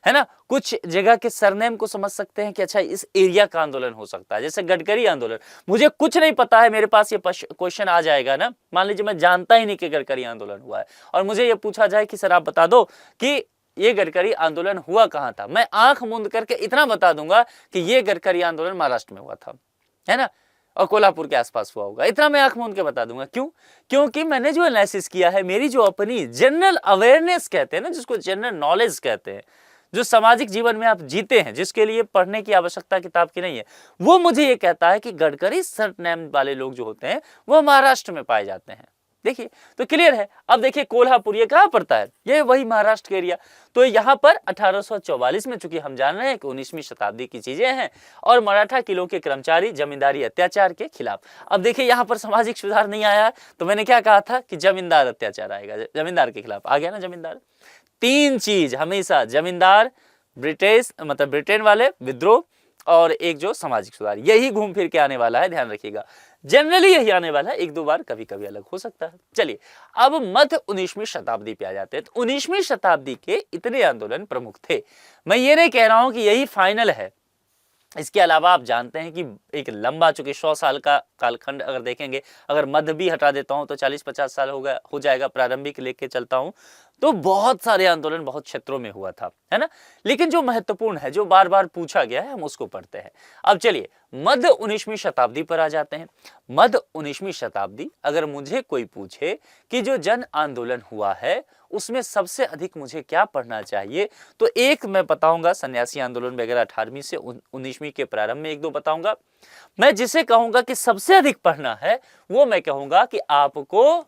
है ना। कुछ जगह के सरनेम को समझ सकते हैं कि अच्छा इस एरिया का आंदोलन हो सकता है, जैसे गडकरी आंदोलन। मुझे कुछ नहीं पता है, मेरे पास ये क्वेश्चन आ जाएगा ना, मान लीजिए मैं जानता ही नहीं कि गडकरी आंदोलन हुआ है, और मुझे ये पूछा जाए कि सर आप बता दो कि ये गडकरी आंदोलन हुआ कहां था, मैं आंख मूंद करके इतना बता दूंगा कि ये गडकरी आंदोलन महाराष्ट्र में हुआ था, है ना, और कोल्हापुर के आसपास हुआ होगा, इतना मैं आंख मूंद के बता दूंगा। क्यों? क्योंकि मैंने जो एनालिसिस किया है, मेरी जो अपनी जनरल अवेयरनेस कहते हैं ना, जिसको जनरल नॉलेज कहते हैं, जो सामाजिक जीवन में आप जीते हैं, जिसके लिए पढ़ने की आवश्यकता किताब की नहीं है, वो मुझे ये कहता है कि गडकरी सरनेम वाले लोग जो होते हैं वो महाराष्ट्र में पाए जाते हैं। देखिए तो क्लियर है। अब देखिए कोल्हापुर ये कहां पड़ता है, ये वही महाराष्ट्र के एरिया। तो यहां पर 1844 में, चूंकि हम जान रहे हैं कि 19वीं शताब्दी की चीजें हैं, और मराठा किलों के कर्मचारी जमींदारी अत्याचार के खिलाफ। अब देखिए यहां पर सामाजिक सुधार नहीं आया, तो मैंने क्या कहा था कि जमींदार अत्याचार आएगा, जमींदार के खिलाफ आ गया ना जमींदार। 3 चीज हमेशा, जमींदार, ब्रिटिश मतलब ब्रिटेन वाले विद्रोह, और एक जो सामाजिक सुधार, यही घूम फिर के आने वाला है, ध्यान रखिएगा। जनरली यही आने वाला है, 1-2 बार कभी कभी अलग हो सकता है। चलिए अब मध्य 19वीं शताब्दी पे आ जाते हैं। तो 19वीं शताब्दी के इतने आंदोलन प्रमुख थे। मैं ये नहीं कह रहा हूं कि यही फाइनल है, इसके अलावा आप जानते हैं कि एक लंबा, चूंकि 100 साल का कालखंड अगर देखेंगे, अगर मध्य भी हटा देता हूं तो 40-50 साल हो जाएगा, प्रारंभिक लेके चलता हूं तो बहुत सारे आंदोलन बहुत क्षेत्रों में हुआ था, है ना। लेकिन जो महत्वपूर्ण है, जो बार बार पूछा गया है, हम उसको पढ़ते हैं। अब चलिए मध्य 19वीं शताब्दी पर आ जाते हैं। मध्य 19वीं शताब्दी, अगर मुझे कोई पूछे कि जो जन आंदोलन हुआ है उसमें सबसे अधिक मुझे क्या पढ़ना चाहिए, तो एक मैं बताऊंगा सन्यासी आंदोलन वगैरह 18वीं से 19वीं के प्रारंभ में एक दो बताऊंगा। मैं जिसे कहूंगा कि सबसे अधिक पढ़ना है वो मैं कहूंगा कि आपको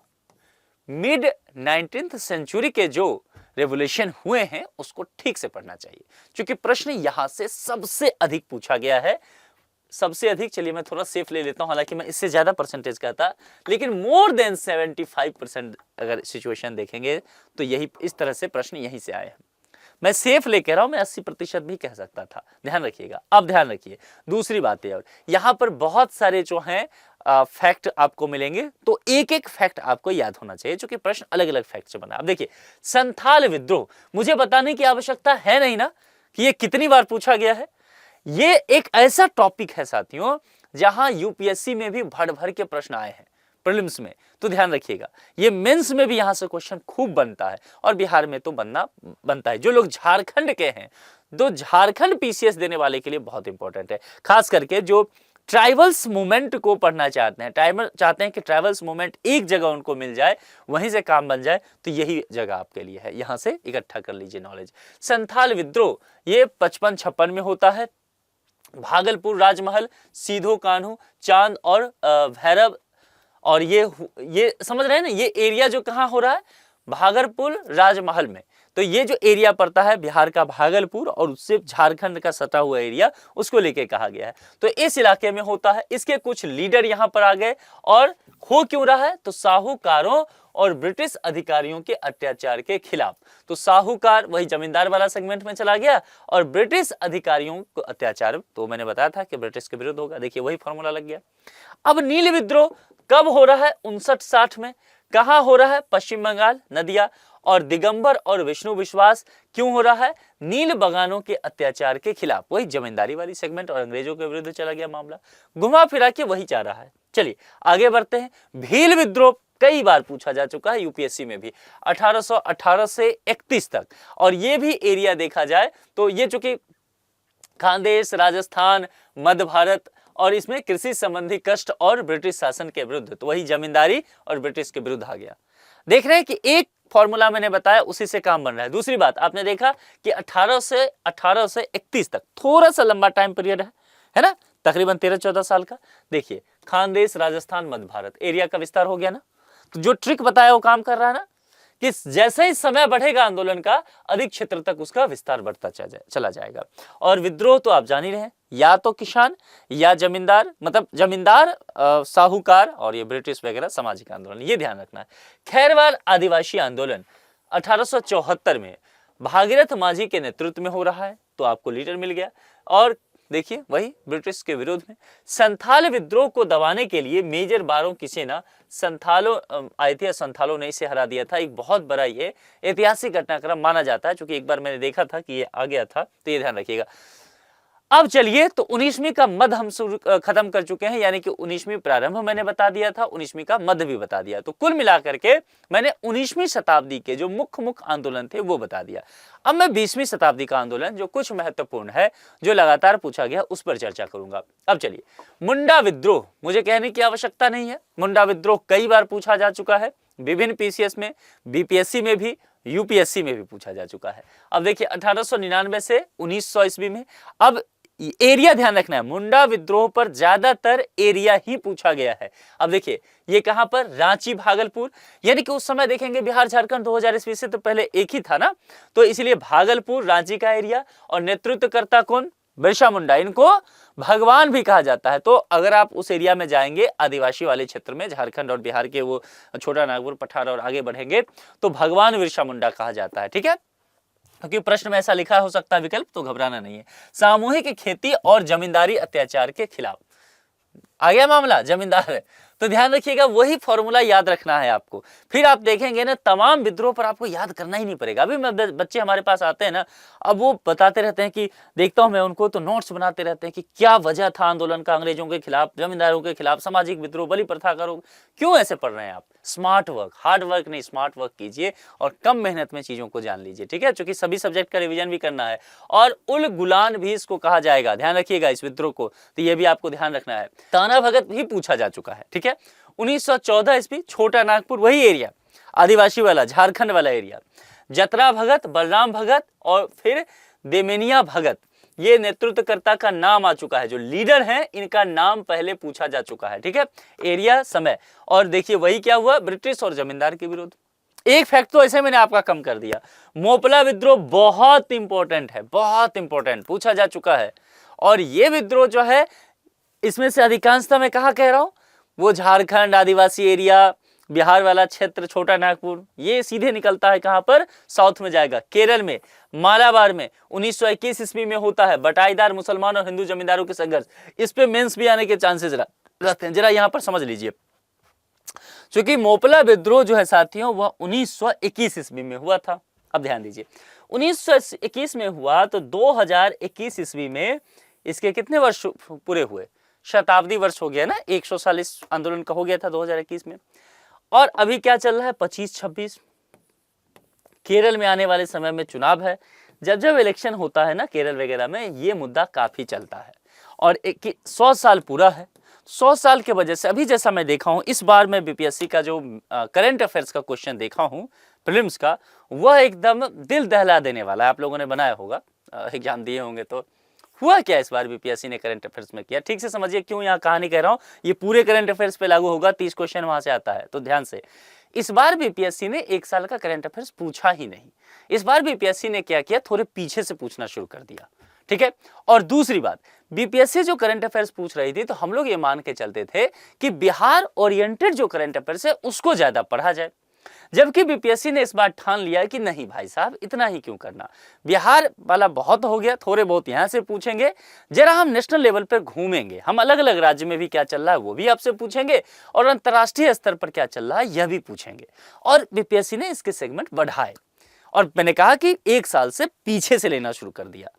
मिड 19th सेंचुरी के जो रेवोल्यूशन हुए हैं उसको ठीक से पढ़ना चाहिए, क्योंकि प्रश्न यहां से सबसे अधिक पूछा गया है। सबसे अधिक, चलिए मैं थोड़ा सेफ ले लेता हूं, हालांकि मैं इससे ज्यादा परसेंटेज कहता, लेकिन मोर देन 75% अगर सिचुएशन देखेंगे तो यही इस तरह से प्रश्न यहीं से आए हैं। मैं सेफ लेके रहा हूं, मैं 80% भी कह सकता था, ध्यान रखिएगा। अब ध्यान रखिए दूसरी बात है, और यहां पर बहुत सारे जो हैं फैक्ट आपको मिलेंगे, तो एक एक फैक्ट आपको याद होना चाहिए, क्योंकि प्रश्न अलग अलग फैक्ट से बना। अब देखिए संथाल विद्रोह, मुझे बताने की आवश्यकता है नहीं ना कि ये कितनी बार पूछा गया है। ये एक ऐसा टॉपिक है साथियों जहां यूपीएससी में भी भर भर के प्रश्न आए हैं प्रीलिम्स में, तो ध्यान रखिएगा। ये मेंस में भी यहां से क्वेश्चन खूब बनता है, और बिहार में तो बनता है। जो लोग झारखंड के हैं, तो झारखंड पीसीएस देने वाले के लिए बहुत इंपॉर्टेंट है, खास करके जो ट्राइबल्स मूवमेंट को पढ़ना चाहते हैं, चाहते हैं कि ट्राइबल्स मूवमेंट एक जगह उनको मिल जाए, वहीं से काम बन जाए, तो यही जगह आपके लिए है। यहां से इकट्ठा कर लीजिए नॉलेज। संथाल विद्रोह ये 55-56 में होता है। भागलपुर राजमहल, सीधो कान्हू, चांद और भैरव, और ये समझ रहे हैं ना, ये एरिया जो कहां हो रहा है, भागलपुर राजमहल में। तो ये जो एरिया पड़ता है बिहार का भागलपुर, और उससे झारखंड का सटा हुआ एरिया, उसको लेके कहा गया है। तो इस इलाके में होता है। इसके कुछ लीडर यहां पर आ गए, और हो क्यों रहा है, तो साहूकारों और ब्रिटिश अधिकारियों के अत्याचार के खिलाफ। तो साहूकार वही जमींदार वाला सेगमेंट में चला गया, और ब्रिटिश अधिकारियों को अत्याचार, तो मैंने बताया था कि ब्रिटिश के विरुद्ध होगा, देखिए वही फॉर्मूला लग गया। अब नील विद्रोह कब हो रहा है, 59-60 में। कहां हो रहा है, पश्चिम बंगाल, नदिया। और दिगंबर और विष्णु विश्वास क्यों हो रहा है, नील बगानों के अत्याचार के खिलाफ, वही जमींदारी वाली सेगमेंट, और अंग्रेजों के विरुद्ध चला गया मामला, घुमा फिरा के वही जा रहा है। चलिए आगे बढ़ते हैं। भील विद्रोह कई बार पूछा जा चुका है यूपीएससी में भी, 1818 से 31 तक, और ये भी एरिया देखा जाए तो ये चूंकि खानदेश, राजस्थान, मध्य भारत, और इसमें कृषि संबंधी कष्ट और ब्रिटिश शासन के विरुद्ध, तो वही जमींदारी और ब्रिटिश के विरुद्ध आ गया। देख रहे हैं कि एक फॉर्मूला मैंने बताया उसी से काम बन रहा है। दूसरी बात आपने देखा कि 18 से 31 तक थोड़ा सा लंबा टाइम पीरियड है ना, तकरीबन 13-14 साल का। देखिए खानदेश, राजस्थान, मध्य भारत, एरिया का विस्तार हो गया ना। तो जो ट्रिक बताया वो काम कर रहा है ना, कि जैसे ही समय बढ़ेगा आंदोलन का, अधिक क्षेत्र तक उसका विस्तार बढ़ता चला जाएगा। और विद्रोह तो आप जान ही रहे हैं, या तो किसान या जमींदार, मतलब जमींदार, साहूकार, और ये ब्रिटिश वगैरह सामाजिक आंदोलन, ये ध्यान रखना है। खैरवाल आदिवासी आंदोलन 1874 में भागीरथ मांझी के नेतृत्व में हो रहा है, तो आपको लीडर मिल गया। और देखिए वही ब्रिटिश के विरोध में। संथाल विद्रोह को दबाने के लिए मेजर बारों की सेना संथालों आए थे, संथालों ने इसे हरा दिया था। एक बहुत बड़ा ये ऐतिहासिक घटनाक्रम माना जाता है, क्योंकि एक बार मैंने देखा था कि ये आ गया था, तो ये ध्यान रखिएगा। अब चलिए, तो 19वीं का मध्य हम खत्म कर चुके हैं, यानी कि 19वीं प्रारंभ मैंने बता दिया था, 19वीं का मध्य भी बता दिया। तो कुल मिलाकर के मैंने 19वीं शताब्दी के जो मुख्य आंदोलन थे वो बता दिया। अब मैं 20वीं शताब्दी का आंदोलन जो कुछ महत्वपूर्ण है, जो लगातार पूछा गया, उस पर चर्चा करूंगा। अब चलिए, मुंडा विद्रोह मुझे कहने की आवश्यकता नहीं है। मुंडा विद्रोह कई बार पूछा जा चुका है, विभिन्न पीसीएस में, बीपीएससी में भी, यूपीएससी में भी पूछा जा चुका है। अब देखिए 1899 से 1900 ईस्वी में। अब एरिया ध्यान रखना है, मुंडा विद्रोह पर ज्यादातर एरिया ही पूछा गया है। अब देखिए ये कहां पर, रांची, भागलपुर, यानी कि उस समय देखेंगे बिहार झारखंड 2000 ईस्वी से तो पहले एक ही था ना, तो इसलिए भागलपुर, रांची का एरिया। और नेतृत्वकर्ता कौन, बिरसा मुंडा, इनको भगवान भी कहा जाता है। तो अगर आप उस एरिया में जाएंगे, आदिवासी वाले क्षेत्र में, झारखंड और बिहार के वो छोटा नागपुर, पठार और आगे बढ़ेंगे, तो भगवान बिरसा मुंडा कहा जाता है। ठीक है, क्योंकि प्रश्न में ऐसा लिखा हो सकता है विकल्प, तो घबराना नहीं है। सामूहिक खेती और जमींदारी अत्याचार के खिलाफ, आ गया मामला, जमींदार है। तो ध्यान रखिएगा, वही फॉर्मूला याद रखना है आपको। फिर आप देखेंगे ना, तमाम विद्रोह पर आपको याद करना ही नहीं पड़ेगा। अभी बच्चे हमारे पास आते हैं ना, अब वो बताते रहते हैं कि देखता हूं मैं उनको, तो नोट्स बनाते रहते हैं कि क्या वजह था आंदोलन का, अंग्रेजों के खिलाफ, जमींदारों के खिलाफ, सामाजिक विद्रोह, बलि प्रथा करो। क्यों ऐसे पढ़ रहे हैं आप? स्मार्ट वर्क, हार्ड वर्क नहीं, स्मार्ट वर्क कीजिए और कम मेहनत में चीजों को जान लीजिए, ठीक है? क्योंकि सभी सब्जेक्ट का रिवीजन भी करना है। और उल गुलान भी इसको कहा जाएगा, ध्यान रखिएगा इस विद्रोह को, तो ये भी आपको ध्यान रखना है। ताना भगत भी पूछा जा चुका है, ठीक है? 1914 ईस्वी, छोटा नागपुर, वही एरिया, आदिवासी वाला, झारखंड वाला एरिया। जतरा भगत, बलराम भगत और फिर देमेनिया भगत, ये नेतृत्वकर्ता का नाम आ चुका है, जो लीडर हैं इनका नाम पहले पूछा जा चुका है, ठीक है? एरिया, समय। और देखिए वही क्या हुआ, ब्रिटिश और जमींदार के विरुद्ध। एक फैक्ट तो ऐसे मैंने आपका कम कर दिया, मोपला विद्रोह बहुत इंपॉर्टेंट है, बहुत इंपॉर्टेंट, पूछा जा चुका है। और ये विद्रोह जो है, इसमें से अधिकांशतः मैं कहा कह रहा हूं, वो झारखंड, आदिवासी एरिया, बिहार वाला क्षेत्र, छोटा नागपुर, ये सीधे निकलता है कहां पर, साउथ में जाएगा, केरल में, मालाबार में 1921 ईस्वी में होता है बटाईदार मुसलमान और हिंदू जमींदारों के संघर्ष। इस पे मेंस भी आने के चांसेस रहते हैं, जरा यहां पर समझ लीजिए। क्योंकि मोपला विद्रोह जो है साथियों, वह 1921 ईस्वी में हुआ था। अब ध्यान दीजिए, 1921 में हुआ तो 2021 ईस्वी में इसके कितने वर्ष पूरे हुए? शताब्दी वर्ष हो गया ना, 100 साल इस आंदोलन का हो गया था 2021 में। और अभी क्या चल रहा है, 25-26, केरल में आने वाले समय में चुनाव है। जब जब इलेक्शन होता है ना केरल वगैरह में, ये मुद्दा काफी चलता है। और 100 साल पूरा है, 100 साल के वजह से अभी जैसा मैं देखा हूं, इस बार मैं बीपीएससी का जो करंट अफेयर्स का क्वेश्चन देखा हूं प्रीलिम्स का, वह एकदम दिल दहला देने वाला है। आप लोगों ने बनाया होगा, एग्जाम दिए होंगे। तो हुआ क्या इस बार बीपीएससी ने करंट अफेयर्स में किया, ठीक से समझिए क्यों यहाँ कहानी कह रहा हूँ, ये पूरे करंट अफेयर्स पे लागू होगा, 30 क्वेश्चन वहां से आता है, तो ध्यान से। इस बार बीपीएससी ने 1 साल का करंट अफेयर्स पूछा ही नहीं। इस बार बीपीएससी ने क्या किया, थोड़े पीछे से पूछना शुरू कर दिया, ठीक है? और दूसरी बात, बीपीएससी जो करंट अफेयर्स पूछ रही थी, तो हम लोग ये मान के चलते थे कि बिहार ओरिएंटेड जो करंट अफेयर्स है उसको ज्यादा पढ़ा जाए। जबकि बीपीएससी ने इस बार ठान लिया कि नहीं भाई साहब, इतना ही क्यों करना, बिहार वाला बहुत हो गया, थोड़े बहुत यहां से पूछेंगे, जरा हम नेशनल लेवल पर घूमेंगे, हम अलग अलग राज्य में भी क्या चल रहा है वो भी आपसे पूछेंगे, और अंतर्राष्ट्रीय स्तर पर क्या चल रहा है यह भी पूछेंगे। और बीपीएससी ने इसके सेगमेंट बढ़ाए, और मैंने कहा कि 1 साल से पीछे से लेना शुरू कर दिया।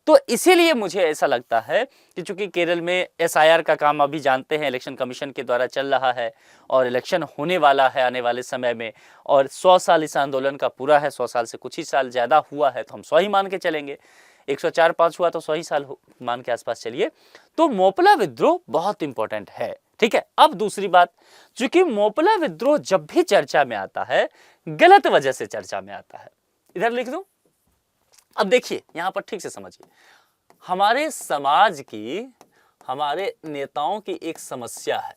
तो इसीलिए मुझे ऐसा लगता है कि चूंकि केरल में एसआईआर का काम अभी जानते हैं इलेक्शन कमीशन के द्वारा चल रहा है, और इलेक्शन होने वाला है आने वाले समय में, और 100 साल इस आंदोलन का पूरा है, 100 साल से कुछ ही साल ज्यादा हुआ है, तो हम 100 ही मान के चलेंगे, 104-5 हुआ तो 100 ही साल मान के आसपास चलिए। तो मोपला विद्रोह बहुत इंपॉर्टेंट है, ठीक है? अब दूसरी बात, चूंकि मोपला विद्रोह जब भी चर्चा में आता है, गलत वजह से चर्चा में आता है। इधर लिख दूं। अब देखिए यहां पर ठीक से समझिए, हमारे समाज की, हमारे नेताओं की एक समस्या है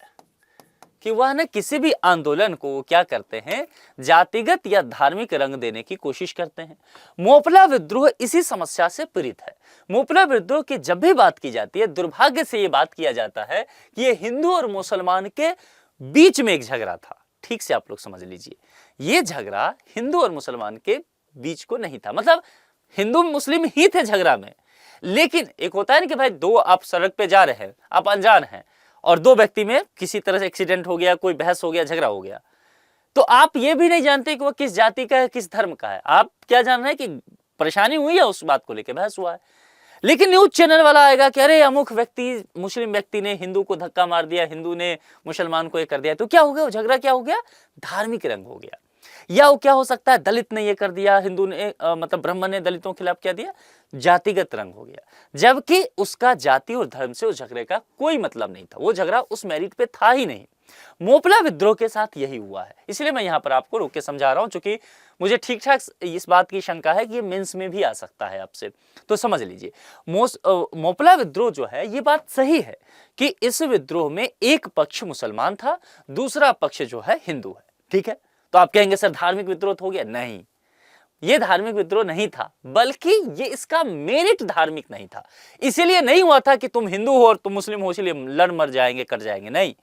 कि वह न किसी भी आंदोलन को क्या करते हैं, जातिगत या धार्मिक रंग देने की कोशिश करते हैं। मोपला विद्रोह इसी समस्या से पीड़ित है। मोपला विद्रोह की जब भी बात की जाती है, दुर्भाग्य से यह बात किया जाता है कि यह हिंदू और मुसलमान के बीच में एक झगड़ा था। ठीक से आप लोग समझ लीजिए, यह झगड़ा हिंदू और मुसलमान के बीच को नहीं था, मतलब हिंदू मुस्लिम ही थे झगड़ा में। लेकिन एक होता है ना कि भाई दो आप सड़क पे जा रहे हैं, आप अनजान हैं, और 2 व्यक्ति में किसी तरह से एक्सीडेंट हो गया, कोई बहस हो गया, झगड़ा हो गया, तो आप ये भी नहीं जानते कि वो किस जाति का है, किस धर्म का है। आप क्या जान रहे हैं कि परेशानी हुई है, उस बात को लेकर बहस हुआ है। लेकिन न्यूज चैनल वाला आएगा कि अरे अमुक व्यक्ति, मुस्लिम व्यक्ति ने हिंदू को धक्का मार दिया, हिंदू ने मुसलमान को ये कर दिया, तो क्या हो गया, वो झगड़ा क्या हो गया, धार्मिक रंग हो गया। या वो क्या हो सकता है, दलित ने ये कर दिया, हिंदू ने मतलब ब्राह्मण ने दलितों के खिलाफ क्या दिया, जातिगत रंग हो गया, जबकि उसका जाति और धर्म से उस झगड़े का कोई मतलब नहीं था, वो झगड़ा उस मेरिट पे था ही नहीं। मोपला विद्रोह के साथ यही हुआ है, इसलिए मैं यहाँ पर आपको रोक के समझा रहा हूँ, क्योंकि मुझे ठीक ठाक इस बात की शंका है कि ये मेंस में भी आ सकता है आपसे, तो समझ लीजिए। मोपला विद्रोह जो है, ये बात सही है कि इस विद्रोह में एक पक्ष मुसलमान था, दूसरा पक्ष जो है हिंदू है, ठीक है। तो आप कहेंगे सर धार्मिक विद्रोह हो गया, नहीं, ये धार्मिक विद्रोह नहीं था, बल्कि ये इसका मेरिट धार्मिक नहीं था। इसीलिए नहीं हुआ था कि तुम हिंदू हो और तुम मुस्लिम हो इसलिए लड़ मर जाएंगे, कर जाएंगे, नहीं।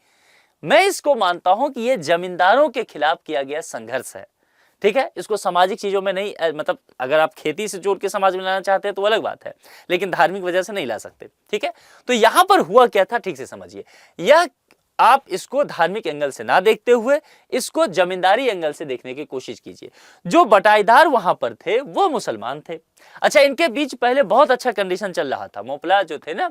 मैं इसको मानता हूं कि ये जमींदारों के खिलाफ किया गया संघर्ष है, ठीक है, इसको सामाजिक चीजों में नहीं, मतलब अगर आप खेती से जोड़ के समाज में लाना चाहते हैं तो अलग बात है, लेकिन धार्मिक वजह से नहीं ला सकते। ठीक है, तो यहां पर हुआ क्या था, ठीक से समझिए। यह आप इसको धार्मिक एंगल से ना देखते हुए इसको जमींदारी एंगल से देखने की कोशिश कीजिए। जो बटाईदार वहां पर थे वो मुसलमान थे। अच्छा, इनके बीच पहले बहुत अच्छा कंडीशन चल रहा था, मोपला जो थे ना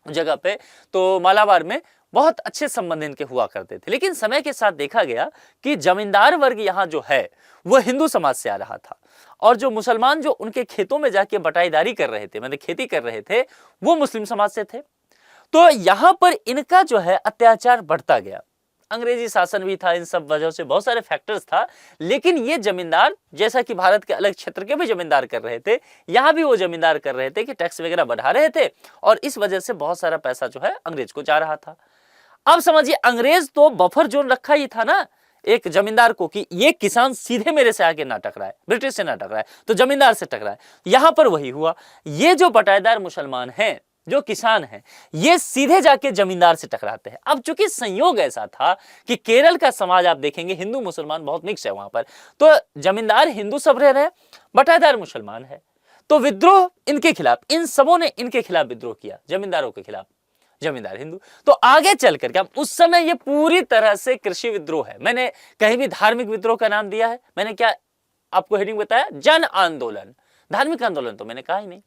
जगह पे, तो मालाबार में बहुत अच्छे संबंध इनके हुआ करते थे। लेकिन समय के साथ देखा गया कि जमींदार वर्ग यहाँ जो है वो हिंदू समाज से आ रहा था, और जो मुसलमान जो उनके खेतों में जाके बटाईदारी कर रहे थे, मतलब खेती कर रहे थे, वो मुस्लिम समाज से थे। तो यहां पर इनका जो है अत्याचार बढ़ता गया। अंग्रेजी शासन भी था, इन सब वजह से बहुत सारे फैक्टर्स था, लेकिन ये जमींदार, जैसा कि भारत के अलग क्षेत्र के भी जमींदार कर रहे थे, यहां भी वो जमींदार कर रहे थे कि टैक्स वगैरह बढ़ा रहे थे, और इस वजह से बहुत सारा पैसा जो है अंग्रेज को जा रहा था। अब समझिए, अंग्रेज तो बफर जोन रखा ही था ना एक जमींदार को, कि ये किसान सीधे मेरे से आके ना टकराए, ब्रिटिश से ना टकराए, तो जमींदार से टकराए। यहां पर वही हुआ, ये जो बटाईदार मुसलमान हैं, जो किसान हैं, ये सीधे जाके जमींदार से टकराते हैं। अब चूंकि संयोग ऐसा था कि केरल का समाज आप देखेंगे हिंदू मुसलमान बहुत मिक्स है वहां पर, तो जमींदार हिंदू सब रह रहे हैं, बटाईदार मुसलमान है, तो विद्रोह इनके खिलाफ, इन सबों ने इनके खिलाफ विद्रोह किया, जमींदारों के खिलाफ, जमींदार हिंदू। तो आगे चल करके, अब उस समय ये पूरी तरह से कृषि विद्रोह है। मैंने कहीं भी धार्मिक विद्रोह का नाम दिया है? मैंने क्या आपको हेडिंग बताया? जन आंदोलन। धार्मिक आंदोलन तो मैंने कहा ही नहीं।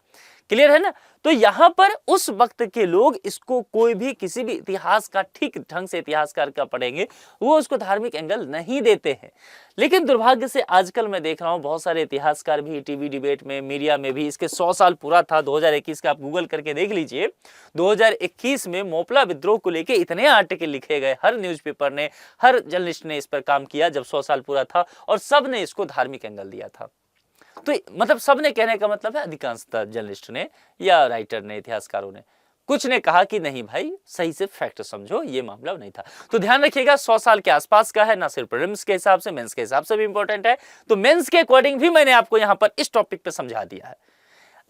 क्लियर है ना? तो यहां पर उस वक्त के लोग इसको, कोई भी किसी भी इतिहास का ठीक ढंग से इतिहासकार का पढ़ेंगे, वो उसको धार्मिक एंगल नहीं देते हैं। लेकिन दुर्भाग्य से आजकल मैं देख रहा हूं बहुत सारे इतिहासकार भी टीवी डिबेट में, मीडिया में भी, इसके 100 साल पूरा था 2021 का, आप गूगल करके देख लीजिए। 2021 में मोपला विद्रोह को लेकर इतने आर्टिकल लिखे गए, हर न्यूज़पेपर ने, हर जर्नलिस्ट ने इस पर काम किया जब 100 साल पूरा था, और सब ने इसको धार्मिक एंगल दिया था। तो मतलब सबने, कहने का मतलब है अधिकांशतः जर्नलिस्ट ने या राइटर ने, इतिहासकारों ने, कुछ ने कहा कि नहीं भाई सही से फैक्ट समझो, ये मामला नहीं था। तो ध्यान रखिएगा 100 साल के आसपास का है, ना सिर्फ प्रीलिम्स के हिसाब से, मेंस के हिसाब से भी इंपॉर्टेंट है। तो मेंस के अकॉर्डिंग भी मैंने आपको यहां पर इस टॉपिक पे समझा दिया है।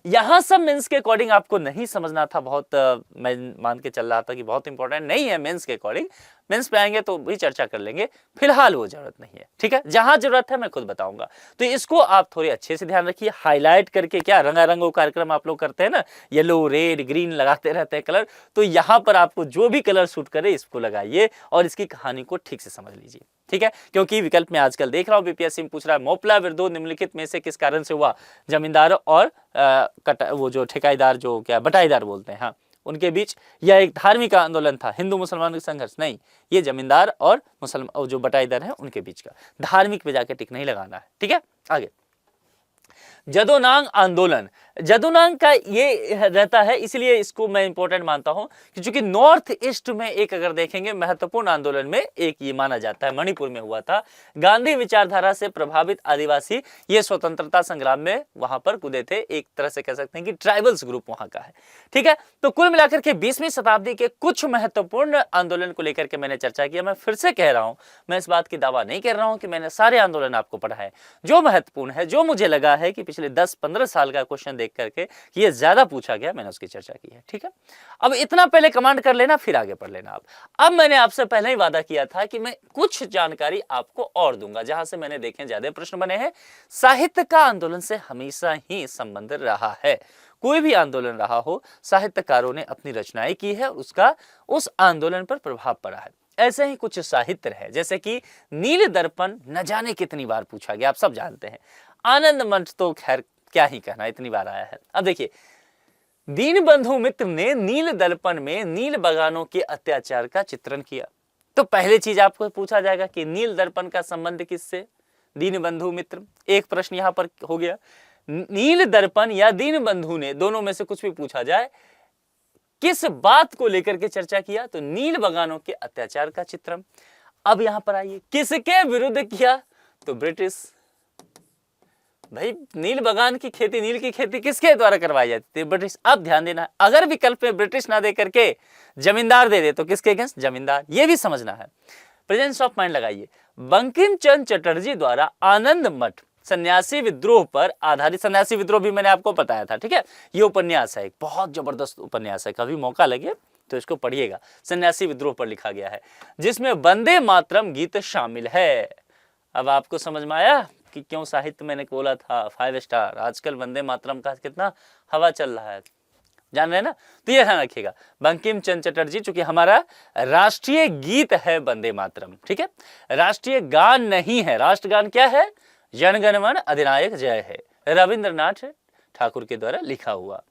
यहां सब मेंस के अकॉर्डिंग आपको नहीं समझना था, बहुत मैं मान के चल रहा था कि बहुत इंपॉर्टेंट नहीं है मेंस के अकॉर्डिंग। मेंस पे आएंगे तो भी चर्चा कर लेंगे, फिलहाल वो जरूरत नहीं है। ठीक है, जहां जरूरत है मैं खुद बताऊंगा। तो इसको आप थोड़े अच्छे से ध्यान रखिए, हाईलाइट करके, क्या रंगारंगों कार्यक्रम आप लोग करते हैं ना, येलो रेड ग्रीन लगाते रहते हैं कलर, तो यहां पर आपको जो भी कलर सूट करे इसको लगाइए और इसकी कहानी को ठीक से समझ लीजिए। ठीक है, क्योंकि विकल्प में आजकल देख रहा हूं बीपीएससी में पूछ रहा है, मोपला विद्रोह निम्नलिखित में से किस कारण से हुआ? जमींदार और वो जो ठेकेदार, जो क्या बटाईदार बोलते हैं, हाँ, उनके बीच यह एक धार्मिक आंदोलन था, हिंदू मुसलमान का संघर्ष नहीं, ये जमींदार और मुसलमान जो बटाईदार हैं उनके बीच का। धार्मिक पे जाके टिक नहीं लगाना है। ठीक है, आगे जदोनांग आंदोलन। जदोनांग का ये रहता है, इसलिए इसको मैं इंपॉर्टेंट मानता हूं कि चूंकि नॉर्थ ईस्ट में एक अगर देखेंगे महत्वपूर्ण आंदोलन में एक ये माना जाता है, मणिपुर में हुआ था। गांधी विचारधारा से प्रभावित आदिवासी ये स्वतंत्रता संग्राम में वहां पर कूदे थे, एक तरह से कह सकते हैं कि ट्राइबल्स ग्रुप वहां का है। ठीक है, तो कुल मिलाकर के 20वीं शताब्दी के कुछ महत्वपूर्ण आंदोलन को लेकर के मैंने चर्चा किया। मैं फिर से कह रहा हूं, मैं इस बात की दावा नहीं कर रहा हूं कि मैंने सारे आंदोलन आपको पढ़ाए। जो महत्वपूर्ण है, जो मुझे लगा है कि पिछले 10-15 साल का क्वेश्चन देख करके कि ये ज्यादा पूछा गया, मैंने उसकी चर्चा की है। ठीक है, अब इतना पहले कमांड कर लेना, फिर आगे पढ़ लेना। अब मैंने आपसे पहले ही वादा किया था कि मैं कुछ जानकारी आपको और दूंगा, जहां से मैंने देखे ज्यादा प्रश्न बने हैं। साहित्य का आंदोलन से हमेशा ही संबंध रहा है। कोई भी आंदोलन रहा हो, साहित्यकारों ने अपनी रचनाएं की है, उसका उस आंदोलन पर प्रभाव पड़ा है। ऐसे ही कुछ साहित्य है, जैसे कि नील दर्पण न जाने कितनी बार पूछा गया, आप सब जानते हैं। आनंद मंच तो खैर क्या ही कहना, इतनी बार आया है। अब देखिए, दीनबंधु मित्र ने नील दर्पण में नील बगानों के अत्याचार का चित्रण किया। तो पहले चीज आपको पूछा जाएगा कि नील दर्पण का संबंध किससे? दीनबंधु मित्र। एक प्रश्न यहां पर हो गया। नील दर्पण या दीनबंधु ने, दोनों में से कुछ भी पूछा जाए, किस बात को लेकर के चर्चा किया? तो नील बगानों के अत्याचार का चित्रण। अब यहां पर आइए, किसके विरुद्ध किया? तो ब्रिटिश। भाई नील बगान की खेती, नील की खेती किसके द्वारा करवाई जाती थी? ब्रिटिश। अब ध्यान देना, अगर विकल्प में ब्रिटिश ना दे करके जमींदार दे दे तो किसके अगेंस्ट? जमींदार। ये भी समझना है, प्रेजेंस ऑफ माइंड लगाइए। बंकिम चंद्र चटर्जी द्वारा आनंद मठ सन्यासी विद्रोह पर आधारित, सन्यासी विद्रोह भी मैंने आपको बताया था। ठीक है, ये उपन्यास है, एक बहुत जबरदस्त उपन्यास है, कभी मौका लगे तो इसको पढ़िएगा। सन्यासी विद्रोह पर लिखा गया है, जिसमें वंदे मातरम गीत शामिल है। अब आपको समझ में आया? कि क्यों साहित्य मैंने बोला था 5 स्टार, आजकल वंदे मातरम का कितना हवा चल रहा है, जान रहे हैं ना। तो ये ध्यान रखिएगा, बंकिम चंद्र चटर्जी चूंकि हमारा राष्ट्रीय गीत है वंदे मातरम, ठीक है, राष्ट्रीय गान नहीं है। राष्ट्रगान क्या है? जन गण मन अधिनायक जय है, रविंद्रनाथ ठाकुर के द्वारा लिखा हुआ।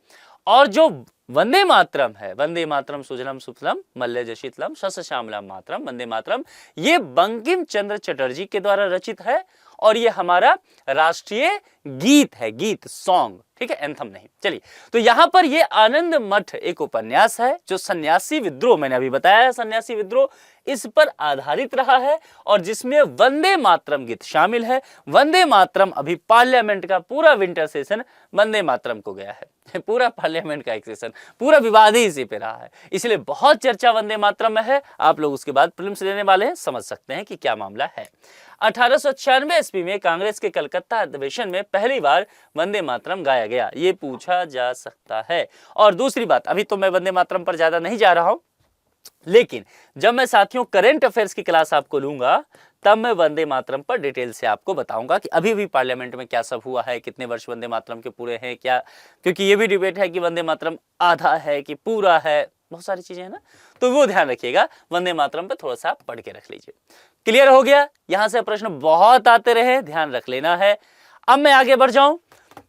और जो वंदे मातरम है, वंदे मातरम सुजलम सुफलम मल्यज शीतलम शस्य श्यामलम मातरम, वंदे मातरम, ये बंकिम चंद्र चटर्जी के द्वारा रचित है और ये हमारा राष्ट्रीय गीत है, गीत, सॉन्ग, ठीक है, एंथम नहीं। चलिए, तो यहां पर ये आनंद मठ एक उपन्यास है जो सन्यासी विद्रोह, मैंने अभी बताया है सन्यासी विद्रोह, इस पर आधारित रहा है और जिसमें वंदे मातरम गीत शामिल है। वंदे मातरम अभी पार्लियामेंट का पूरा विंटर सेशन वंदे मातरम को गया है, पूरा पार्लियामेंट का एक सेशन, पूरा विवाद ही इसी पे रहा है, इसलिए बहुत चर्चा वंदे मातरम में है। आप लोग उसके बाद प्रीलिम्स देने वाले हैं, समझ सकते हैं कि क्या मामला है। 1896 ईस्वी में कांग्रेस के कलकत्ता अधिवेशन में पहली बार वंदे मातरम गाया गया, ये पूछा जा सकता है। और दूसरी बात, अभी तो मैं वंदे मातरम पर ज्यादा नहीं जा रहा हूं, लेकिन जब मैं साथियों करंट अफेयर्स की क्लास आपको लूंगा तब मैं वंदे मातरम पर डिटेल से आपको बताऊंगा कि अभी भी पार्लियामेंट में क्या सब हुआ है, कितने वर्ष वंदे मातरम के पूरे हैं क्या, क्योंकि ये भी डिबेट है कि वंदे मातरम आधा है कि पूरा है, बहुत सारी चीजें हैं ना, तो वो ध्यान रखिएगा, वंदे मातरम पे थोड़ा सा आप पढ़ के रख लीजिए। क्लियर हो गया? यहां से प्रश्न बहुत आते रहे, ध्यान रख लेना है। अब मैं आगे बढ़ जाऊं,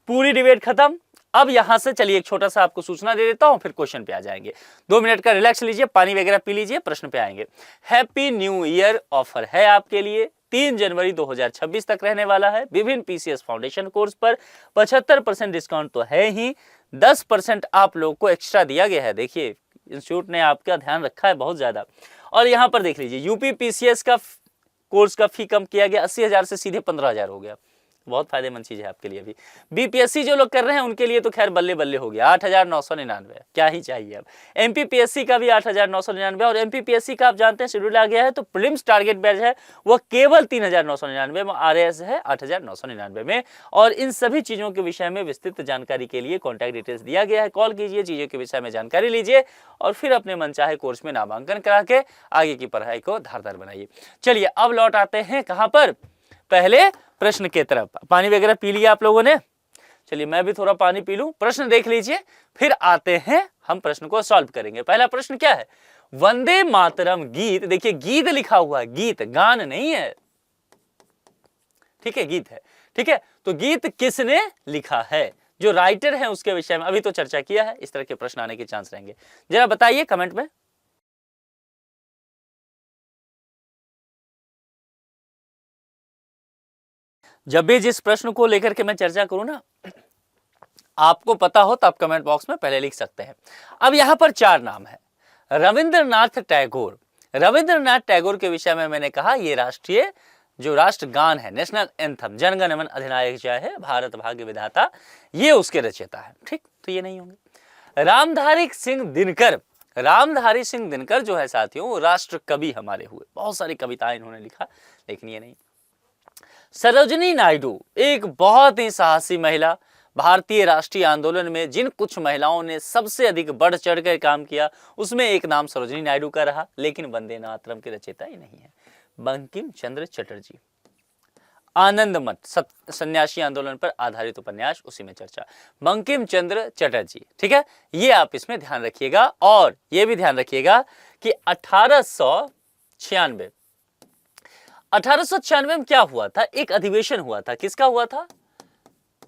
पूरी डिबेट खत्म। अब यहां से चलिए एक छोटा सा आपको सूचना दे देता हूं, फिर क्वेश्चन पे आ जाएंगे। 2 मिनट का रिलैक्स लीजिए, पानी वगैरह पी लीजिए, प्रश्न पे आएंगे। हैप्पी न्यू ईयर ऑफर है आपके लिए, 3 जनवरी 2026 तक रहने वाला है। विभिन्न पीसीएस फाउंडेशन कोर्स पर 75% डिस्काउंट तो है ही, 10% आप लोग को एक्स्ट्रा दिया गया है। देखिए इंस्टीट्यूट ने आपका ध्यान रखा है बहुत ज्यादा। और यहां पर देख लीजिए, यूपी पीसीएस का कोर्स का फी कम किया गया, 80,000 से सीधे 15,000 हो गया, बहुत फायदेमंद चीज है आपके लिए भी। बीपीएससी जो लोग कर रहे हैं उनके लिए तो खैर बल्ले बल्ले हो गया, 8,999, क्या ही चाहिए अब। एमपीपीएससी का भी 8,999, और एमपीपीएससी का आप जानते हैं शेड्यूल आ गया है, तो प्रीलिम्स टारगेट बैच है वो केवल 3,999 में, आरएएस है 8,999 में। और इन सभी चीजों के विषय में विस्तृत जानकारी के लिए कॉन्टैक्ट डिटेल्स दिया गया है, कॉल कीजिए, चीजों के विषय में जानकारी लीजिए और फिर अपने मनचाहे कोर्स में नामांकन करा के आगे की पढ़ाई को धारदार बनाइए। चलिए अब लौट आते हैं कहां पर, पहले प्रश्न के तरफ। पानी वगैरह पी लिया आप लोगों ने? चलिए मैं भी थोड़ा पानी पी लूं, प्रश्न देख लीजिए, फिर आते हैं हम प्रश्न को सॉल्व करेंगे। पहला प्रश्न क्या है? वंदे मातरम गीत, देखिए गीत लिखा हुआ है, गीत, गान नहीं है, ठीक है, गीत है, ठीक है। तो गीत किसने लिखा है, जो राइटर है उसके विषय में अभी तो चर्चा किया है, इस तरह के प्रश्न आने के चांस रहेंगे, जरा बताइए कमेंट में। जब भी जिस प्रश्न को लेकर के मैं चर्चा करूं ना, आपको पता हो तो आप कमेंट बॉक्स में पहले लिख सकते हैं। अब यहां पर 4 नाम है। रविंद्रनाथ टैगोर, रविंद्रनाथ टैगोर के विषय में मैंने कहा ये राष्ट्रीय जो राष्ट्रगान है, नेशनल एंथम, जन गण मन अधिनायक जय है, भारत भाग्य विधाता, ये उसके रचयिता है, ठीक, तो ये नहीं होंगे। रामधारी सिंह दिनकर, रामधारी सिंह दिनकर जो है साथियों राष्ट्र कवि हमारे हुए, बहुत सारी कविताएं इन्होंने लिखा, लेकिन ये नहीं। सरोजिनी नायडू, एक बहुत ही साहसी महिला, भारतीय राष्ट्रीय आंदोलन में जिन कुछ महिलाओं ने सबसे अधिक बढ़ चढ़ कर काम किया उसमें एक नाम सरोजिनी नायडू का रहा, लेकिन वंदे मातरम के रचयिता ही नहीं है। बंकिम चंद्र चटर्जी, आनंद मठ, सन्यासी आंदोलन पर आधारित उपन्यास, उसी में चर्चा, बंकिम चंद्र चटर्जी, ठीक है, ये आप इसमें ध्यान रखिएगा। और ये भी ध्यान रखिएगा कि 1896 में क्या हुआ था, एक अधिवेशन हुआ था, किसका हुआ था?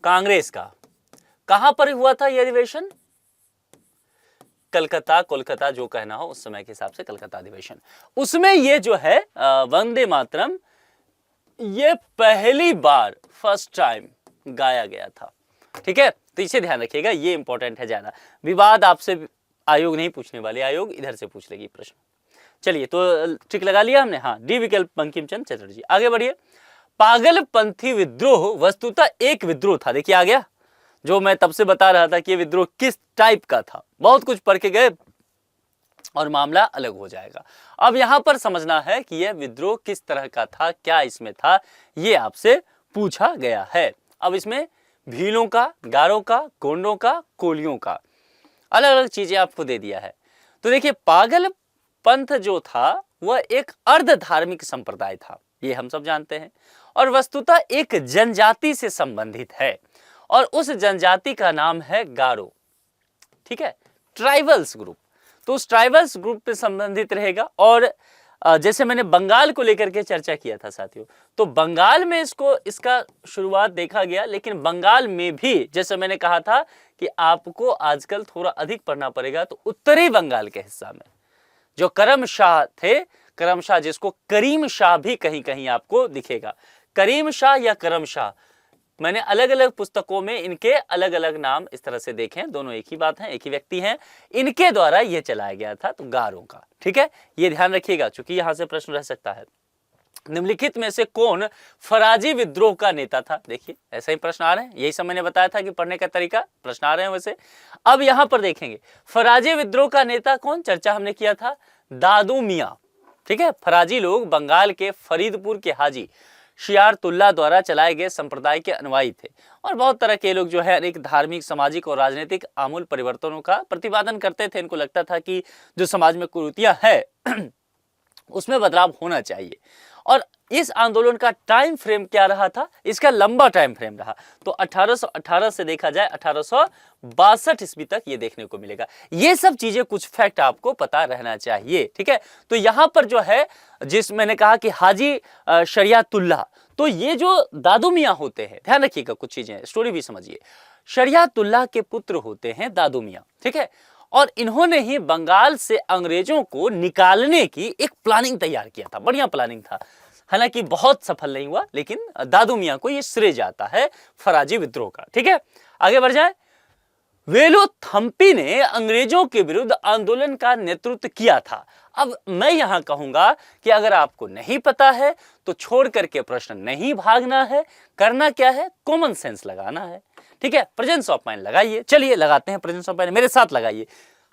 कांग्रेस का। कहां पर हुआ था यह अधिवेशन? कलकत्ता, कोलकाता जो कहना हो उस समय के हिसाब से कलकत्ता अधिवेशन। उसमें ये जो है वंदे मातरम, ये पहली बार फर्स्ट टाइम गाया गया था, ठीक है, तो इसे ध्यान रखिएगा, ये इंपॉर्टेंट है ज्यादा। विवाद आपसे आयोग नहीं पूछने वाले, आयोग इधर से पूछ लेगी प्रश्न। चलिए तो ठीक लगा लिया हमने, हाँ, डी विकल्प बंकिम चंद्र चटर्जी। आगे बढ़िए। पागलपंथी विद्रोह वस्तुतः एक विद्रोह था, देखिए आ गया, जो मैं तब से बता रहा था कि ये विद्रोह किस टाइप का था, बहुत कुछ पढ़ के गए और मामला अलग हो जाएगा। अब यहां पर समझना है कि यह विद्रोह किस तरह का था, क्या इसमें था, ये आपसे पूछा गया है। अब इसमें भीलों का, गारों का, गोंडों का, कोलियों का, अलग अलग चीजें आपको दे दिया है। तो देखिए पागल पंथ जो था वह एक अर्ध धार्मिक संप्रदाय था, ये हम सब जानते हैं। और वस्तुतः एक जनजाति से संबंधित है और उस जनजाति का नाम है गारो। ठीक है, ट्राइबल्स ग्रुप। तो उस ट्राइबल्स ग्रुप पे संबंधित रहेगा। और जैसे मैंने बंगाल को लेकर के चर्चा किया था साथियों, तो बंगाल में इसका शुरुआत देखा गया, लेकिन बंगाल में भी जैसे मैंने कहा था कि आपको आजकल थोड़ा अधिक पढ़ना पड़ेगा, तो उत्तरी बंगाल के हिस्सा में जो करम शाह थे, करम शाह जिसको करीम शाह भी कहीं कहीं आपको दिखेगा, करीम शाह या करम शाह, मैंने अलग अलग पुस्तकों में इनके अलग अलग नाम इस तरह से देखे हैं, दोनों एक ही बात है, एक ही व्यक्ति हैं, इनके द्वारा यह चलाया गया था, तो गारों का। ठीक है, ये ध्यान रखिएगा क्योंकि यहां से प्रश्न रह सकता है। निम्नलिखित में से कौन फराजी विद्रोह का नेता था? देखिए ऐसा ही प्रश्न आ रहे हैं, यही सब मैंने बताया था कि पढ़ने का तरीका, प्रश्न आ रहे हैं वैसे। अब यहां पर देखेंगे फराजी विद्रोह का नेता कौन, चर्चा हमने किया था, दादू मियां। ठीक है, फराजी लोग बंगाल के फरीदपुर के हाजी शियारतुल्ला द्वारा चलाए गए संप्रदाय के अनुयायी थे और बहुत तरह के लोग जो है अनेक धार्मिक, सामाजिक और राजनीतिक आमूल परिवर्तनों का प्रतिपादन करते थे। इनको लगता था कि जो समाज में कुरीतियां है उसमें बदलाव होना चाहिए। और इस आंदोलन का टाइम फ्रेम क्या रहा था? इसका लंबा टाइम फ्रेम रहा, तो 1818 से देखा जाए 1862 ईस्वी तक ये देखने को मिलेगा। ये सब चीजें, कुछ फैक्ट आपको पता रहना चाहिए। ठीक है, तो यहां पर जो है जिस मैंने कहा कि हाजी शरियातुल्लाह, तो ये जो दादू मियां होते हैं, ध्यान रखिएगा कुछ चीजें, स्टोरी भी समझिए। शरियातुल्लाह के पुत्र होते हैं दादू मियां। ठीक है, और इन्होंने ही बंगाल से अंग्रेजों को निकालने की एक प्लानिंग तैयार किया था, बढ़िया प्लानिंग था, हालांकि बहुत सफल नहीं हुआ, लेकिन दादू मियां को यह श्रेय जाता है फराजी विद्रोह का। ठीक है, आगे बढ़ जाए। वेलुथम्पी ने अंग्रेजों के विरुद्ध आंदोलन का नेतृत्व किया था। अब मैं यहां कहूंगा कि अगर आपको नहीं पता है तो छोड़ करके प्रश्न नहीं भागना है, करना क्या है, कॉमन सेंस लगाना है। ठीक है, प्रेजेंस ऑफ माइंड लगाइए। चलिए लगाते हैं प्रेजेंस ऑफ माइंड, मेरे साथ लगाइए।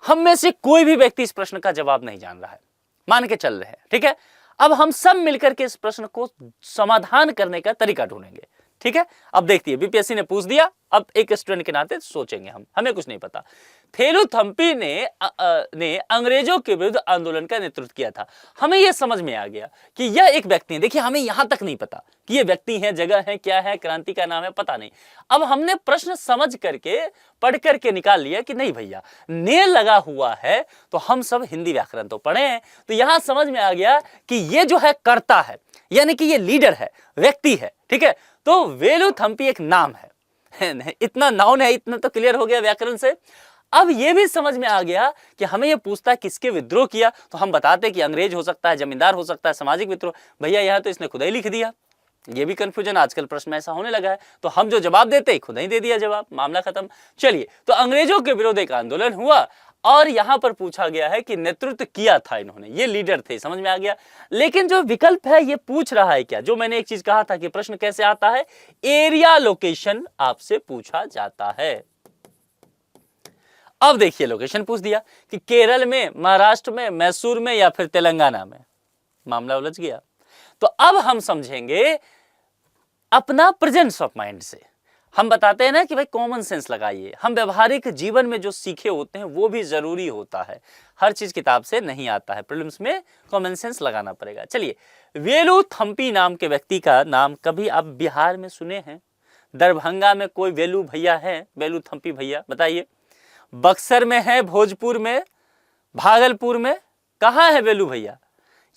हम में से कोई भी व्यक्ति इस प्रश्न का जवाब नहीं जान रहा है, मान के चल रहे हैं। ठीक है, अब हम सब मिलकर के इस प्रश्न को समाधान करने का तरीका ढूंढेंगे। ठीक है, अब देखिए बीपीएससी ने पूछ दिया, अब एक स्टूडेंट के नाते सोचेंगे हम, हमें कुछ नहीं पता। वेलुथम्पी ने अंग्रेजों के विरुद्ध आंदोलन का नेतृत्व किया था। हमें यह समझ में आ गया कि यह एक व्यक्ति है। देखिए हमें यहां तक नहीं पता कि ये व्यक्ति है, जगह है, क्या है, क्रांति का नाम है, पता नहीं। अब हमने प्रश्न समझ करके, पढ़ करके निकाल लिया कि नहीं भैया ने लगा हुआ है, तो हम सब हिंदी व्याकरण तो पढ़े हैं, तो यहां समझ में आ गया कि ये जो है कर्ता है, यानी कि ये लीडर है, व्यक्ति है। ठीक है, तो वेलुथम्पी एक नाम है, इतना नाउन है, इतना तो क्लियर हो गया व्याकरण से। अब यह भी समझ में आ गया कि हमें यह पूछता है किसके विद्रोह किया, तो हम बताते कि अंग्रेज हो सकता है, जमींदार हो सकता है, सामाजिक विद्रोह। भैया यहां तो इसने खुद ही लिख दिया। ये भी कंफ्यूजन आजकल प्रश्न में ऐसा होने लगा है, तो हम जो जवाब देते खुद ही दे दिया जवाब, मामला खत्म। चलिए, तो अंग्रेजों के विरोध एक आंदोलन हुआ और यहां पर पूछा गया है कि नेतृत्व किया था इन्होंने, ये लीडर थे, समझ में आ गया। लेकिन जो विकल्प है ये पूछ रहा है क्या, जो मैंने एक चीज कहा था कि प्रश्न कैसे आता है, एरिया लोकेशन आपसे पूछा जाता है। अब देखिए लोकेशन पूछ दिया कि केरल में, महाराष्ट्र में, मैसूर में या फिर तेलंगाना में, मामला उलझ गया। तो अब हम समझेंगे अपना प्रेजेंस ऑफ माइंड से। हम बताते हैं ना कि भाई कॉमन सेंस लगाइए, हम व्यवहारिक जीवन में जो सीखे होते हैं वो भी जरूरी होता है, हर चीज किताब से नहीं आता है, प्रीलिम्स में कॉमन सेंस लगाना पड़ेगा। चलिए, वेलुथम्पी नाम के व्यक्ति का नाम कभी आप बिहार में सुने हैं? दरभंगा में कोई वेलू भैया है, वेलुथम्पी भैया, बताइए। बक्सर में है, भोजपुर में, भागलपुर में, कहां है वेलू भैया?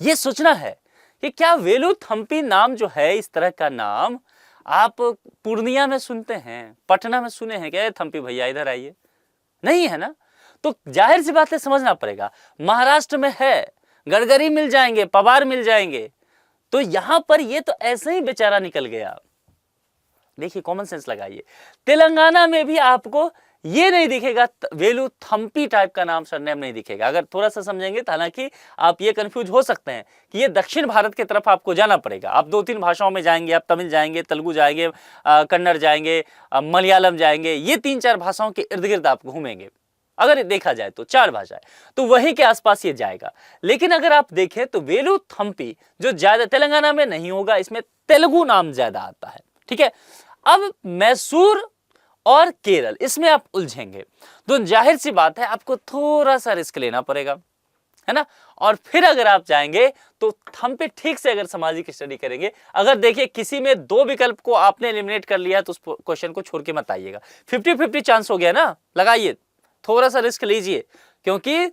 ये सोचना है कि क्या वेलुथम्पी नाम जो है, इस तरह का नाम आप पूर्णिया में सुनते हैं, पटना में सुने हैं क्या? थम्पी भैया इधर आइए, नहीं है ना? तो जाहिर सी बात है, समझना पड़ेगा। महाराष्ट्र में है, गडकरी मिल जाएंगे, पवार मिल जाएंगे, तो यहां पर ये तो ऐसे ही बेचारा निकल गया। देखिए कॉमन सेंस लगाइए। तेलंगाना में भी आपको ये नहीं दिखेगा, वेलुथम्पी टाइप का नाम, सरनेम नहीं दिखेगा। अगर थोड़ा सा समझेंगे तो हालांकि आप ये कंफ्यूज हो सकते हैं कि ये दक्षिण भारत की तरफ आपको जाना पड़ेगा। आप 2-3 भाषाओं में जाएंगे, आप तमिल जाएंगे, तेलुगु जाएंगे, कन्नड़ जाएंगे, मलयालम जाएंगे, ये 3-4 भाषाओं के इर्द गिर्द आप घूमेंगे। अगर देखा जाए तो 4 भाषाएं, तो वहीं के आसपास ये जाएगा। लेकिन अगर आप देखें तो वेलुथम्पी जो ज्यादा तेलंगाना में नहीं होगा, इसमें तेलुगु नाम ज्यादा आता है। ठीक है, अब मैसूर और केरल, इसमें आप उलझेंगे तो जाहिर सी बात है आपको थोड़ा सा रिस्क लेना पड़ेगा, है ना। और फिर अगर आप जाएंगे तो हम पे ठीक से अगर सामाजिक स्टडी करेंगे, अगर देखिए किसी में 2 विकल्प को आपने एलिमिनेट कर लिया तो उस क्वेश्चन को छोड़ के मत आइएगा। 50-50 चांस हो गया ना, लगाइए, थोड़ा सा रिस्क लीजिए, क्योंकि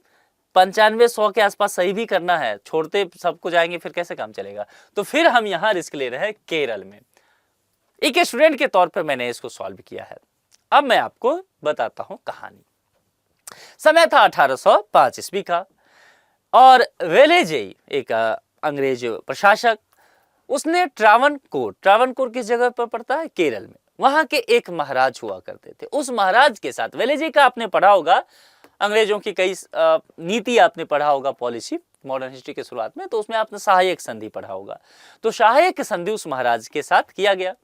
95-100 के आसपास सही भी करना है, छोड़ते सबको जाएंगे फिर कैसे काम चलेगा। तो फिर हम यहां रिस्क ले रहे हैं केरल में। एक स्टूडेंट के तौर पर मैंने इसको सॉल्व किया है। अब मैं आपको बताता हूं कहानी। समय था 1805 ईस्वी का और वेलेज़ी एक अंग्रेज प्रशासक, उसने ट्रावनकोर किस जगह पर पड़ता है? केरल में। वहां के एक महाराज हुआ करते थे। उस महाराज के साथ वेलेज़ी का आपने पढ़ा होगा, अंग्रेजों की कई नीति आपने पढ़ा होगा, पॉलिसी मॉडर्न हिस्ट्री के शुरुआत में, तो उसमें आपने सहायक संधि पढ़ा होगा। तो सहायक संधि उस महाराज के साथ किया गया,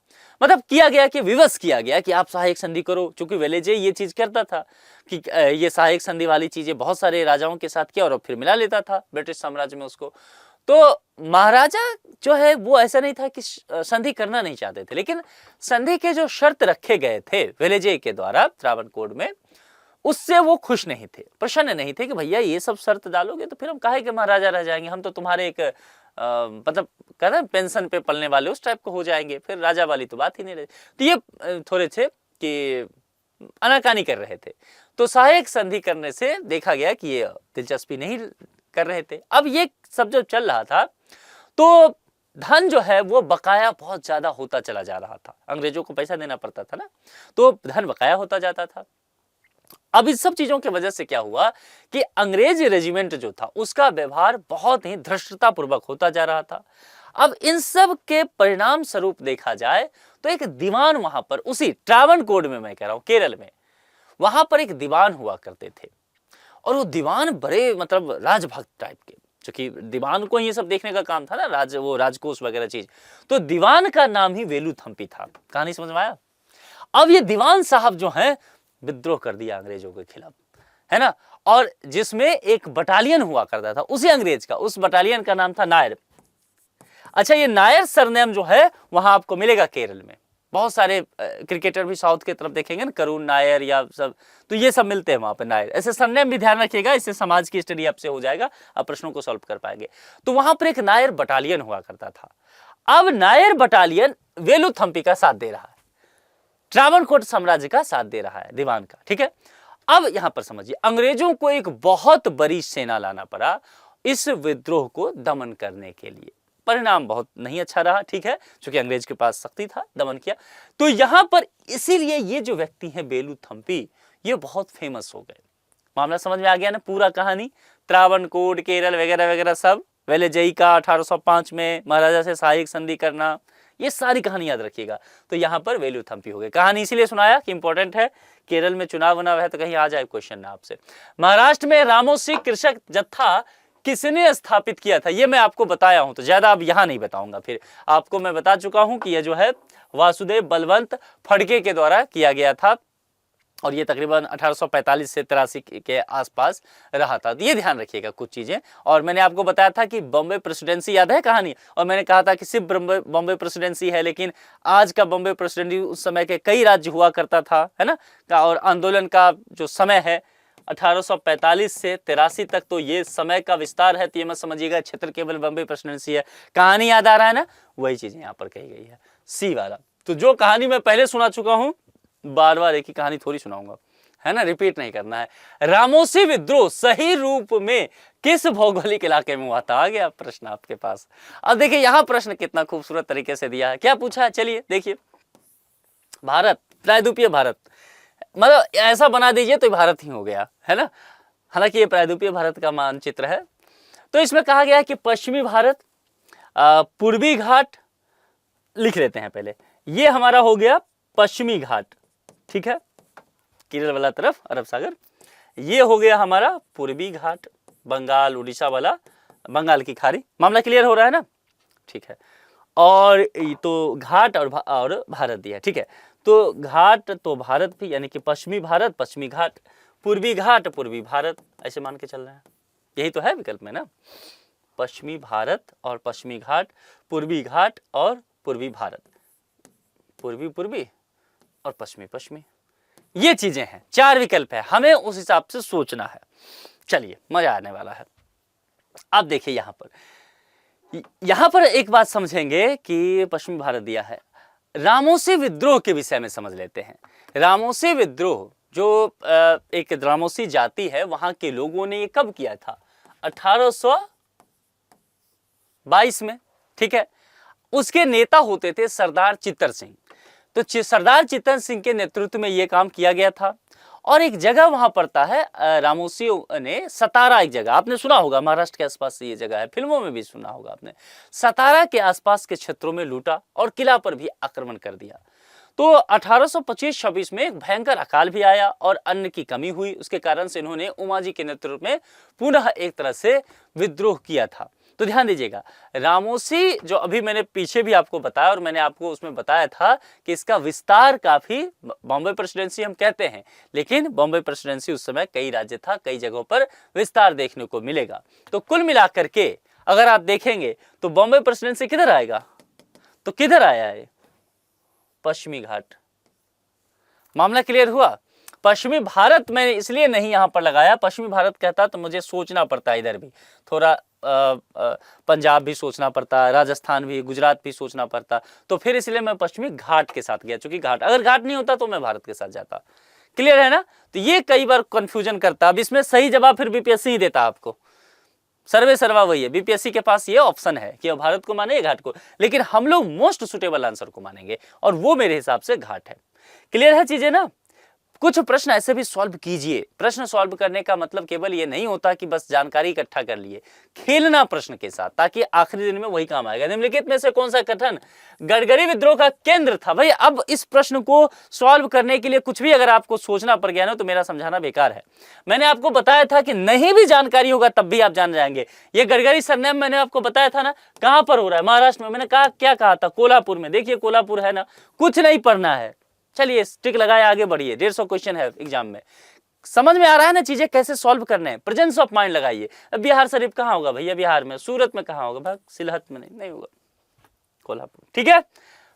मतलब किया गया कि विवश किया गया कि आप सहायक संधि करो, क्योंकि वेलेज़ी ये चीज करता था कि ये सहायक संधि वाली चीजें बहुत सारे राजाओं के साथ किया और फिर मिला लेता था ब्रिटिश साम्राज्य में उसको। तो महाराजा जो है वो ऐसा नहीं था कि संधि करना नहीं चाहते थे, लेकिन संधि के जो शर्त रखे गए थे वेलेज़ी के द्वारा त्रावणकोर में, उससे वो खुश नहीं थे, प्रसन्न नहीं थे कि भैया ये सब शर्त डालोगे तो फिर हम काहे के महाराजा रह जाएंगे, हम तो तुम्हारे एक मतलब कहते हैं पेंशन पे पलने वाले उस टाइप को हो जाएंगे, फिर राजा वाली तो बात ही नहीं रही। तो ये थोड़े थे कि आनाकानी कर रहे थे। तो सहायक संधि करने से देखा गया कि ये दिलचस्पी नहीं कर रहे थे। अब ये सब जब चल रहा था तो धन जो है वो बकाया बहुत ज्यादा होता चला जा रहा था, अंग्रेजों को पैसा देना पड़ता था ना, तो धन बकाया होता जाता था। अब इस सब चीजों की वजह से क्या हुआ कि अंग्रेज रेजिमेंट जो था उसका व्यवहार बहुत ही धृष्टता पूर्वक होता जा रहा था। अब इन सब के परिणाम स्वरूप देखा जाए तो एक दीवान वहां पर, उसी ट्रावणकोर में मैं कह रहा हूं केरल में, वहां पर एक दीवान हुआ करते थे और वो दीवान बड़े मतलब राजभक्त टाइप के, क्योंकि दीवान को ये सब देखने का काम था ना, वो राजकोष वगैरह चीज। तो दीवान का नाम ही वेलुथम्पी था। कहानी समझ में आया? अब ये दीवान साहब जो हैं विद्रोह कर दिया अंग्रेजों के खिलाफ, है ना, और जिसमें एक बटालियन हुआ करता था उसी अंग्रेज का, उस बटालियन का नाम था नायर। अच्छा, ये नायर सरनेम जो है वहां आपको मिलेगा केरल में, बहुत सारे क्रिकेटर भी साउथ की तरफ देखेंगे ना, करुण नायर या सब, तो ये सब मिलते हैं वहां पे नायर। ऐसे सरनेम भी ध्यान रखिएगा, इससे समाज की स्टडी आपसे हो जाएगा, आप प्रश्नों को सॉल्व कर पाएंगे। तो वहां पर एक नायर बटालियन हुआ करता था। अब नायर बटालियन वेलुथम्पी का साथ दे रहा है, ट्रावणकोर साम्राज्य का साथ दे रहा है, दीवान का, ठीक है। अब यहां पर समझिए, अंग्रेजों को एक बहुत बड़ी सेना लाना पड़ा इस विद्रोह को दमन करने के लिए। परिणाम बहुत नहीं अच्छा रहा, ठीक है, क्योंकि अंग्रेज के पास शक्ति था, दमन किया। तो यहां पर इसीलिए ये जो व्यक्ति है वेलुथम्पी, ये बहुत फेमस हो गए। मामला समझ में आ गया ना, पूरा कहानी, त्रावणकोर, केरल वगैरह वगैरह सब, वेलेज़ी का 1805 में महाराजा से सहायक संधि करना, ये सारी कहानी याद रखिएगा। तो यहां पर वेलुथम्पी हो गए। कहानी इसीलिए सुनाया कि इंपॉर्टेंट है, केरल में चुनाव वनाव है तो कहीं आ जाए क्वेश्चन ना आपसे। महाराष्ट्र में रामोसी कृषक जत्था किसने स्थापित किया था, ये मैं आपको बताया हूं, तो ज्यादा अब यहां नहीं बताऊंगा। फिर आपको मैं बता चुका हूं कि यह जो है वासुदेव बलवंत फड़के के द्वारा किया गया था और ये तकरीबन 1845 से 83 के आसपास रहा था। तो ये ध्यान रखिएगा कुछ चीजें। और मैंने आपको बताया था कि बॉम्बे प्रेसिडेंसी, याद है कहानी, और मैंने कहा था कि सिर्फ बॉम्बे प्रेसिडेंसी है, लेकिन आज का बॉम्बे प्रेसिडेंसी उस समय के कई राज्य हुआ करता था, है ना, और आंदोलन का जो समय है 1845 से 83 तक, तो ये समय का विस्तार है। तो ये मत समझिएगा क्षेत्र केवल बॉम्बे प्रेसिडेंसी है। कहानी याद आ रहा है ना, वही चीजें यहाँ पर कही गई है, सी वाला। तो जो कहानी मैं पहले सुना चुका हूं, बार बार एक ही कहानी थोड़ी सुनाऊंगा, है ना, रिपीट नहीं करना है। रामोसी विद्रोह सही रूप में किस भौगोलिक इलाके में हुआ था? आ गया प्रश्न आपके पास। अब देखिए यहां प्रश्न कितना खूबसूरत तरीके से दिया है। क्या पूछा है, चलिए देखिए। भारत, प्रायद्वीपीय भारत, मतलब ऐसा बना दीजिए तो भारत ही हो गया, है ना। हालांकि ये प्रायद्वीपीय भारत का मानचित्र है। तो इसमें कहा गया कि पश्चिमी भारत, पूर्वी घाट लिख लेते हैं पहले, ये हमारा हो गया पश्चिमी घाट, ठीक है, केरल वाला तरफ अरब सागर। ये हो गया हमारा पूर्वी घाट, बंगाल उड़ीसा वाला, बंगाल की खाड़ी। मामला क्लियर हो रहा है ना, ठीक है। और तो घाट और भारत दिया, ठीक है। तो घाट तो भारत भी, यानी कि पश्चिमी भारत, पश्चिमी घाट, पूर्वी घाट, पूर्वी भारत, ऐसे मान के चल रहे हैं। यही तो है विकल्प में ना, पश्चिमी भारत और पश्चिमी घाट, पूर्वी घाट और पूर्वी भारत, पूर्वी पूर्वी और पश्चिमी पश्चिमी, ये चीजें हैं। 4 विकल्प है, हमें उस हिसाब से सोचना है। चलिए मजा आने वाला है। आप देखिए यहां पर एक बात समझेंगे कि पश्चिमी भारत दिया है। रामोसी विद्रोह के विषय में समझ लेते हैं। रामोसी विद्रोह जो एक रामोसी जाति है, वहां के लोगों ने ये कब किया था? 1822 में, ठीक है। उसके नेता होते थे सरदार चित्तर सिंह। तो सरदार चित्तर सिंह के नेतृत्व में यह काम किया गया था। और एक जगह वहां पड़ता है रामोसियों ने, सतारा एक जगह आपने सुना होगा, महाराष्ट्र के आसपास से ये जगह है, फिल्मों में भी सुना होगा आपने। सतारा के आसपास के क्षेत्रों में लूटा और किला पर भी आक्रमण कर दिया। तो 1825-26 में एक भयंकर अकाल भी आया और अन्न की कमी हुई। उसके कारण से इन्होंने उमाजी के नेतृत्व में पुनः एक तरह से विद्रोह किया था। तो ध्यान दीजिएगा, रामोसी जो अभी मैंने पीछे भी आपको बताया और मैंने आपको उसमें बताया था कि इसका विस्तार काफी, बॉम्बे प्रेसिडेंसी हम कहते हैं, लेकिन बॉम्बे प्रेसिडेंसी उस समय कई राज्य था, कई जगहों पर विस्तार देखने को मिलेगा। तो कुल मिलाकर के अगर आप देखेंगे तो बॉम्बे प्रेसिडेंसी किधर आएगा? तो किधर आया है? पश्चिमी घाट। मामला क्लियर हुआ? पश्चिमी भारत मैंने इसलिए नहीं यहां पर लगाया, पश्चिमी भारत कहता तो मुझे सोचना पड़ता, इधर भी थोड़ा पंजाब भी सोचना पड़ता, राजस्थान भी, गुजरात भी सोचना पड़ता, तो फिर इसलिए मैं पश्चिमी घाट के साथ गया, क्योंकि घाट, अगर घाट नहीं होता तो मैं भारत के साथ जाता। क्लियर है ना? तो ये कई बार कंफ्यूजन करता। अब इसमें सही जवाब फिर बीपीएससी ही देता आपको, सर्वे सर्वा वही है। बीपीएससी के पास ये ऑप्शन है कि भारत को माने घाट को, लेकिन हम लोग मोस्ट सुटेबल आंसर को मानेंगे और वो मेरे हिसाब से घाट है। क्लियर है चीजें ना? कुछ प्रश्न ऐसे भी सॉल्व कीजिए। प्रश्न सॉल्व करने का मतलब केवल ये नहीं होता कि बस जानकारी इकट्ठा कर लिए, खेलना प्रश्न के साथ, ताकि आखिरी दिन में वही काम आएगा। निम्नलिखित में से कौन सा कथन गडकरी विद्रोह का केंद्र था? भाई अब इस प्रश्न को सॉल्व करने के लिए कुछ भी अगर आपको सोचना पड़ गया ना तो मेरा समझाना बेकार है। मैंने आपको बताया था कि नहीं भी जानकारी होगा तब भी आप जान जाएंगे। ये गडकरी सरनेम मैंने आपको बताया था ना, कहां पर हो रहा है? महाराष्ट्र में। मैंने कहा, क्या कहा था? कोल्हापुर में। देखिए कोल्हापुर है ना, कुछ नहीं पढ़ना है। चलिए स्टिक लगाए, आगे बढ़िए। 150 क्वेश्चन है एग्जाम में। समझ में आ रहा है ना चीजें कैसे सॉल्व करने हैं? प्रेजेंस ऑफ माइंड लगाइए। बिहार शरीफ कहाँ होगा भैया? बिहार में। सूरत में कहाँ होगा? भाग सिलहट में नहीं होगा, कोल्हापुर। ठीक है,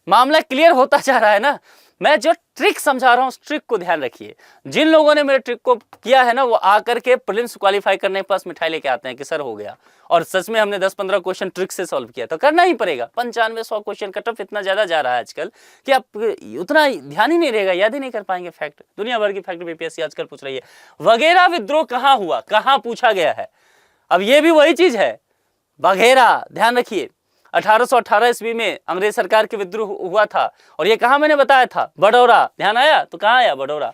मामला क्लियर होता जा रहा है ना? मैं जो ट्रिक समझा रहा हूं उस ट्रिक को ध्यान रखिए। जिन लोगों ने मेरे ट्रिक को किया है ना, वो आकर के प्रीलिम्स क्वालिफाई करने के पास मिठाई लेके आते हैं कि सर हो गया। और सच में हमने 10-15 क्वेश्चन ट्रिक से सॉल्व किया, तो करना ही पड़ेगा। 95-100 क्वेश्चन कट ऑफ इतना ज्यादा जा रहा है आजकल कि आप उतना ध्यान ही नहीं रहेगा, याद ही नहीं कर पाएंगे। फैक्ट, दुनिया भर की फैक्ट बीपीएससी आजकल पूछ रही है। वगैरह विद्रोह कहां हुआ, कहां पूछा गया है? अब ये भी वही चीज है, वगैरह। ध्यान रखिए 1818 ईस्वी में अंग्रेज सरकार के विद्रोह हुआ था। और ये कहां मैंने बताया था? बड़ौरा। ध्यान आया? तो कहां आया? बड़ौरा।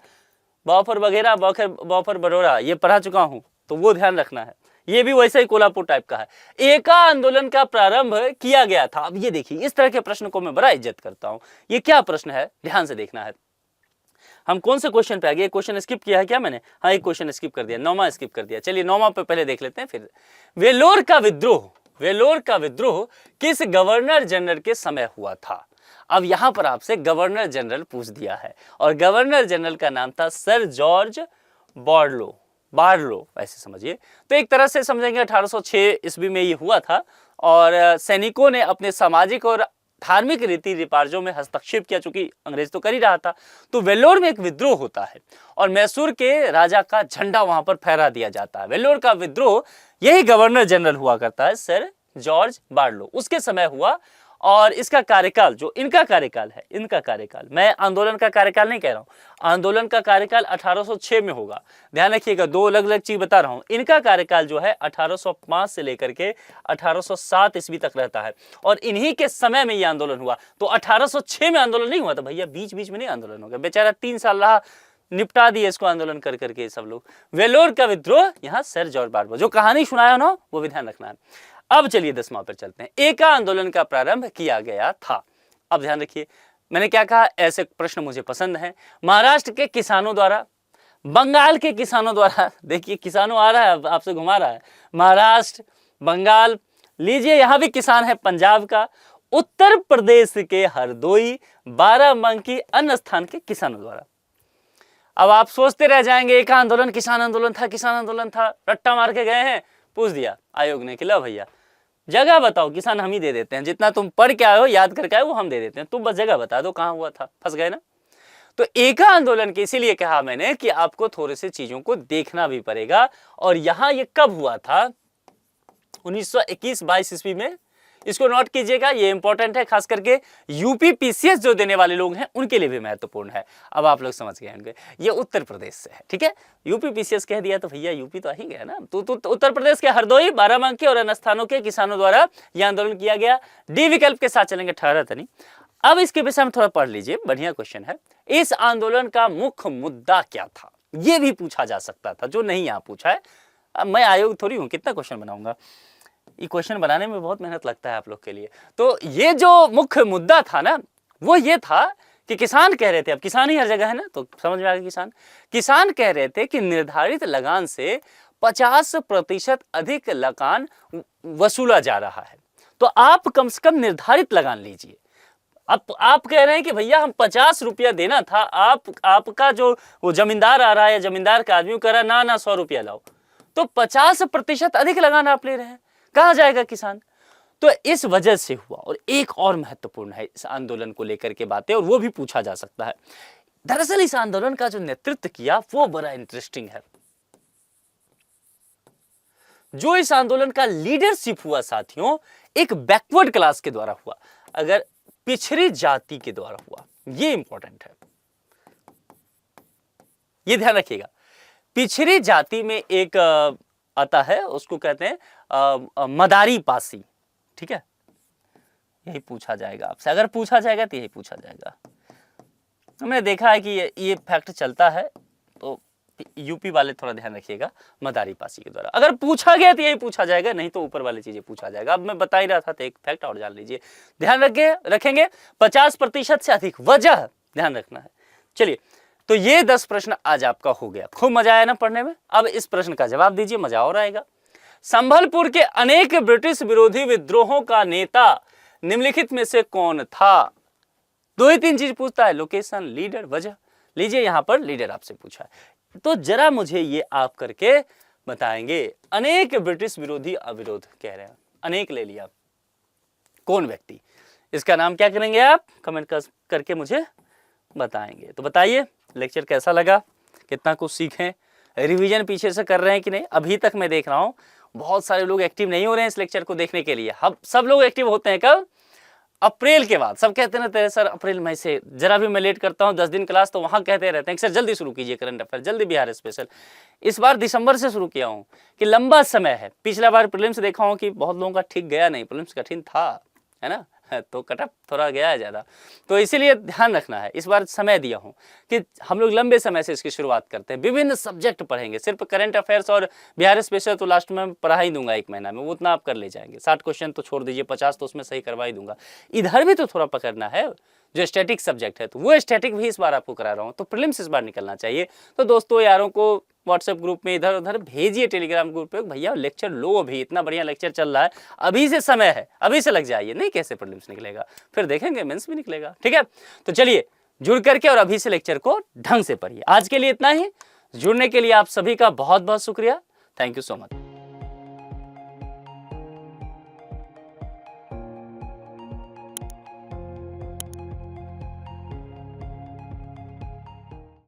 बॉफर वगैरह, बॉफर बड़ौरा, ये पढ़ा चुका हूं, तो वो ध्यान रखना है। ये भी वैसे ही कोल्हापुर टाइप का है। एका आंदोलन का प्रारंभ किया गया था। अब ये देखिए, इस तरह के प्रश्न को मैं बड़ा इज्जत करता हूं। ये क्या प्रश्न है, ध्यान से देखना है। हम कौन से क्वेश्चन पे आ गए? क्वेश्चन स्किप किया है क्या मैंने? हाँ, एक क्वेश्चन स्किप कर दिया, 9वां स्किप कर दिया। चलिए 9वां पे पहले देख लेते हैं फिर। वेल्लोर का विद्रोह, वेल्लोर का विद्रोह किस गवर्नर जनरल के समय हुआ था? अब यहां पर आपसे गवर्नर जनरल पूछ दिया है और गवर्नर जनरल का नाम था सर जॉर्ज बार्लो, ऐसे समझिए। तो एक तरह से समझेंगे 1806 ईस्वी में ये हुआ था और सैनिकों ने अपने सामाजिक और धार्मिक रीति रिवाजों में हस्तक्षेप किया, चूंकि अंग्रेज तो कर ही रहा था। तो वेल्लोर में एक विद्रोह होता है और मैसूर के राजा का झंडा वहां पर फहरा दिया जाता है। वेल्लोर का विद्रोह, यही गवर्नर जनरल हुआ करता है सर जॉर्ज बार्लो, उसके समय हुआ। और इसका कार्यकाल, जो इनका कार्यकाल है, इनका कार्यकाल, मैं आंदोलन का कार्यकाल नहीं कह रहा हूं, आंदोलन का कार्यकाल 1806 में होगा। ध्यान रखिएगा, दो अलग अलग चीज बता रहा हूं। इनका कार्यकाल जो है 1805 से लेकर के 1807 ईस्वी तक रहता है और इन्हीं के समय में यह आंदोलन हुआ। तो 1806 में आंदोलन नहीं हुआ था भैया, बीच बीच में नहीं आंदोलन हो गया। बेचारा 3 साल रहा, निपटा दिए इसको आंदोलन कर करके सब लोग। वेल्लोर का विद्रोह, यहाँ सर जॉर्ज बार्लो, जो कहानी सुनाया ना वो भी ध्यान रखना है। अब चलिए 10वां पर चलते हैं। एका आंदोलन का प्रारंभ किया गया था। अब ध्यान रखिए, मैंने क्या कहा? ऐसे प्रश्न मुझे पसंद हैं। महाराष्ट्र के किसानों द्वारा, बंगाल के किसानों द्वारा, देखिए किसानों आ रहा है, आपसे घुमा रहा है, महाराष्ट्र, बंगाल, लीजिए यहां भी किसान है, पंजाब का, उत्तर प्रदेश के हरदोई, बाराबंकी, अन्य स्थान के किसानों द्वारा। अब आप सोचते रह जाएंगे, एक आंदोलन किसान आंदोलन था, किसान आंदोलन था, रट्टा मार के गए हैं, पूछ दिया आयोग ने कि लो भैया जगह बताओ, किसान हम ही दे देते हैं, जितना तुम पढ़ के आए हो, याद करके आए वो हम दे देते हैं, तुम बस जगह बता दो कहां हुआ था। फंस गए ना? तो एका आंदोलन के इसीलिए कहा मैंने कि आपको थोड़े से चीजों को देखना भी पड़ेगा। और यहां ये कब हुआ था 1921-22 ईस्वी में। इसको नोट कीजिएगा, ये इंपॉर्टेंट है, खास करके यूपी पीसीएस जो देने वाले लोग हैं उनके लिए भी महत्वपूर्ण है। अब आप लोग समझ गए होंगे, ये उत्तर प्रदेश से है, ठीक है। यूपी पीसीएस कह दिया तो भैया यूपी तो आ ही गया ना। तो उत्तर प्रदेश के हरदोई, बाराबंकी और अन्य स्थानों के किसानों द्वारा यह आंदोलन किया गया। डी विकल्प के साथ चलेंगे, ठहरा था नहीं। अब इसके विषय में थोड़ा पढ़ लीजिए, बढ़िया क्वेश्चन है। इस आंदोलन का मुख्य मुद्दा क्या था, यह भी पूछा जा सकता था, जो नहीं यहां पूछा है। अब मैं आयोग थोड़ी हूं, कितना क्वेश्चन बनाऊंगा, ये क्वेश्चन बनाने में बहुत मेहनत लगता है आप लोग के लिए। तो ये जो मुख्य मुद्दा था ना, वो ये था कि किसान कह रहे थे, अब किसान ही हर जगह है ना, तो समझ में आ गया। किसान कह रहे थे कि निर्धारित लगान से 50% अधिक लगान वसूला जा रहा है, तो आप कम से कम निर्धारित लगान लीजिए। अब आप कह रहे हैं कि भैया हम 50 रुपया देना था, आपका जो वो जमींदार आ रहा है या जमींदार का आदमी कह रहा है ना 100 रुपया लाओ, तो 50% अधिक लगान आप ले रहे हैं, कहां जाएगा किसान। तो इस वजह से हुआ। और एक और महत्वपूर्ण है इस आंदोलन को लेकर के बातें, और वो भी पूछा जा सकता है। दरअसल इस आंदोलन का जो नेतृत्व किया वो बड़ा इंटरेस्टिंग है। जो इस आंदोलन का लीडरशिप हुआ साथियों, एक बैकवर्ड क्लास के द्वारा हुआ, अगर पिछड़ी जाति के द्वारा हुआ, ये इंपॉर्टेंट है, ये ध्यान रखिएगा। पिछड़ी जाति में एक आता है, उसको कहते हैं मदारी पासी, ठीक है। यही पूछा जाएगा आपसे, अगर पूछा जाएगा तो यही पूछा जाएगा। हमने देखा है कि ये फैक्ट चलता है, तो यूपी वाले थोड़ा ध्यान रखिएगा, मदारी पासी के द्वारा अगर पूछा गया तो यही पूछा जाएगा, नहीं तो ऊपर वाली चीजें पूछा जाएगा। अब मैं बता ही रहा था, तो एक फैक्ट और जान लीजिए, ध्यान रखेंगे 50% से अधिक, वजह ध्यान रखना है। चलिए, तो ये 10 प्रश्न आज आपका हो गया। खूब मजा आया ना पढ़ने में। अब इस प्रश्न का जवाब दीजिए, मजा और आएगा। संभलपुर के अनेक ब्रिटिश विरोधी विद्रोहों का नेता निम्नलिखित में से कौन था। 2 ही 3 चीज पूछता है, लोकेशन, लीडर, वजह। लीजिए, यहां पर लीडर आपसे पूछा है, तो जरा मुझे ये आप करके बताएंगे। अनेक ब्रिटिश विरोधी अविरोध कह रहे हैं, अनेक ले लिया, कौन व्यक्ति, इसका नाम क्या करेंगे आप, कमेंट करके मुझे बताएंगे। तो बताइए लेक्चर कैसा लगा, कितना कुछ सीखें, रिवीजन पीछे से कर रहे हैं कि नहीं। अभी तक मैं देख रहा हूं बहुत सारे लोग एक्टिव नहीं हो रहे हैं इस लेक्चर को देखने के लिए। हम सब लोग एक्टिव होते हैं कब, अप्रैल के बाद। सब कहते हैं ना तेरे सर अप्रैल मई से, जरा भी मैं लेट करता हूं 10 दिन क्लास, तो वहां कहते रहते हैं कि सर जल्दी शुरू कीजिए करंट अफेयर, जल्दी बिहार स्पेशल। इस बार दिसंबर से शुरू किया हूं कि लंबा समय है। पिछला बार प्रीलिम्स देखा हूं कि बहुत लोगों का ठीक गया नहीं, प्रीलिम्स कठिन था, है ना, तो कटअप थोड़ा गया है ज़्यादा, तो इसीलिए ध्यान रखना है। इस बार समय दिया हूं कि हम लोग लंबे समय से इसकी शुरुआत करते हैं। विभिन्न सब्जेक्ट पढ़ेंगे, सिर्फ करंट अफेयर्स और बिहार स्पेशल तो लास्ट में पढ़ा ही दूंगा 1 महीना में, वो उतना आप कर ले जाएंगे। 60 क्वेश्चन तो छोड़ दीजिए, 50 तो उसमें सही करवा ही दूंगा। इधर भी तो थोड़ा पकड़ना है, जो स्टैटिक सब्जेक्ट है, तो वो स्टैटिक भी इस बार आपको करा रहा हूँ, तो प्रीलिम्स इस बार निकलना चाहिए। तो दोस्तों यारों को व्हाट्सएप ग्रुप में इधर उधर भेजिए, टेलीग्राम ग्रुप पे, भैया लेक्चर लो, अभी इतना बढ़िया लेक्चर चल रहा है, अभी से समय है, अभी से लग जाइए, नहीं कैसे प्रीलिम्स निकलेगा, फिर देखेंगे मेंस भी निकलेगा, ठीक है। तो चलिए जुड़ करके और अभी से लेक्चर को ढंग से पढ़िए। आज के लिए इतना ही, जुड़ने के लिए आप सभी का बहुत बहुत शुक्रिया, थैंक यू सो मच।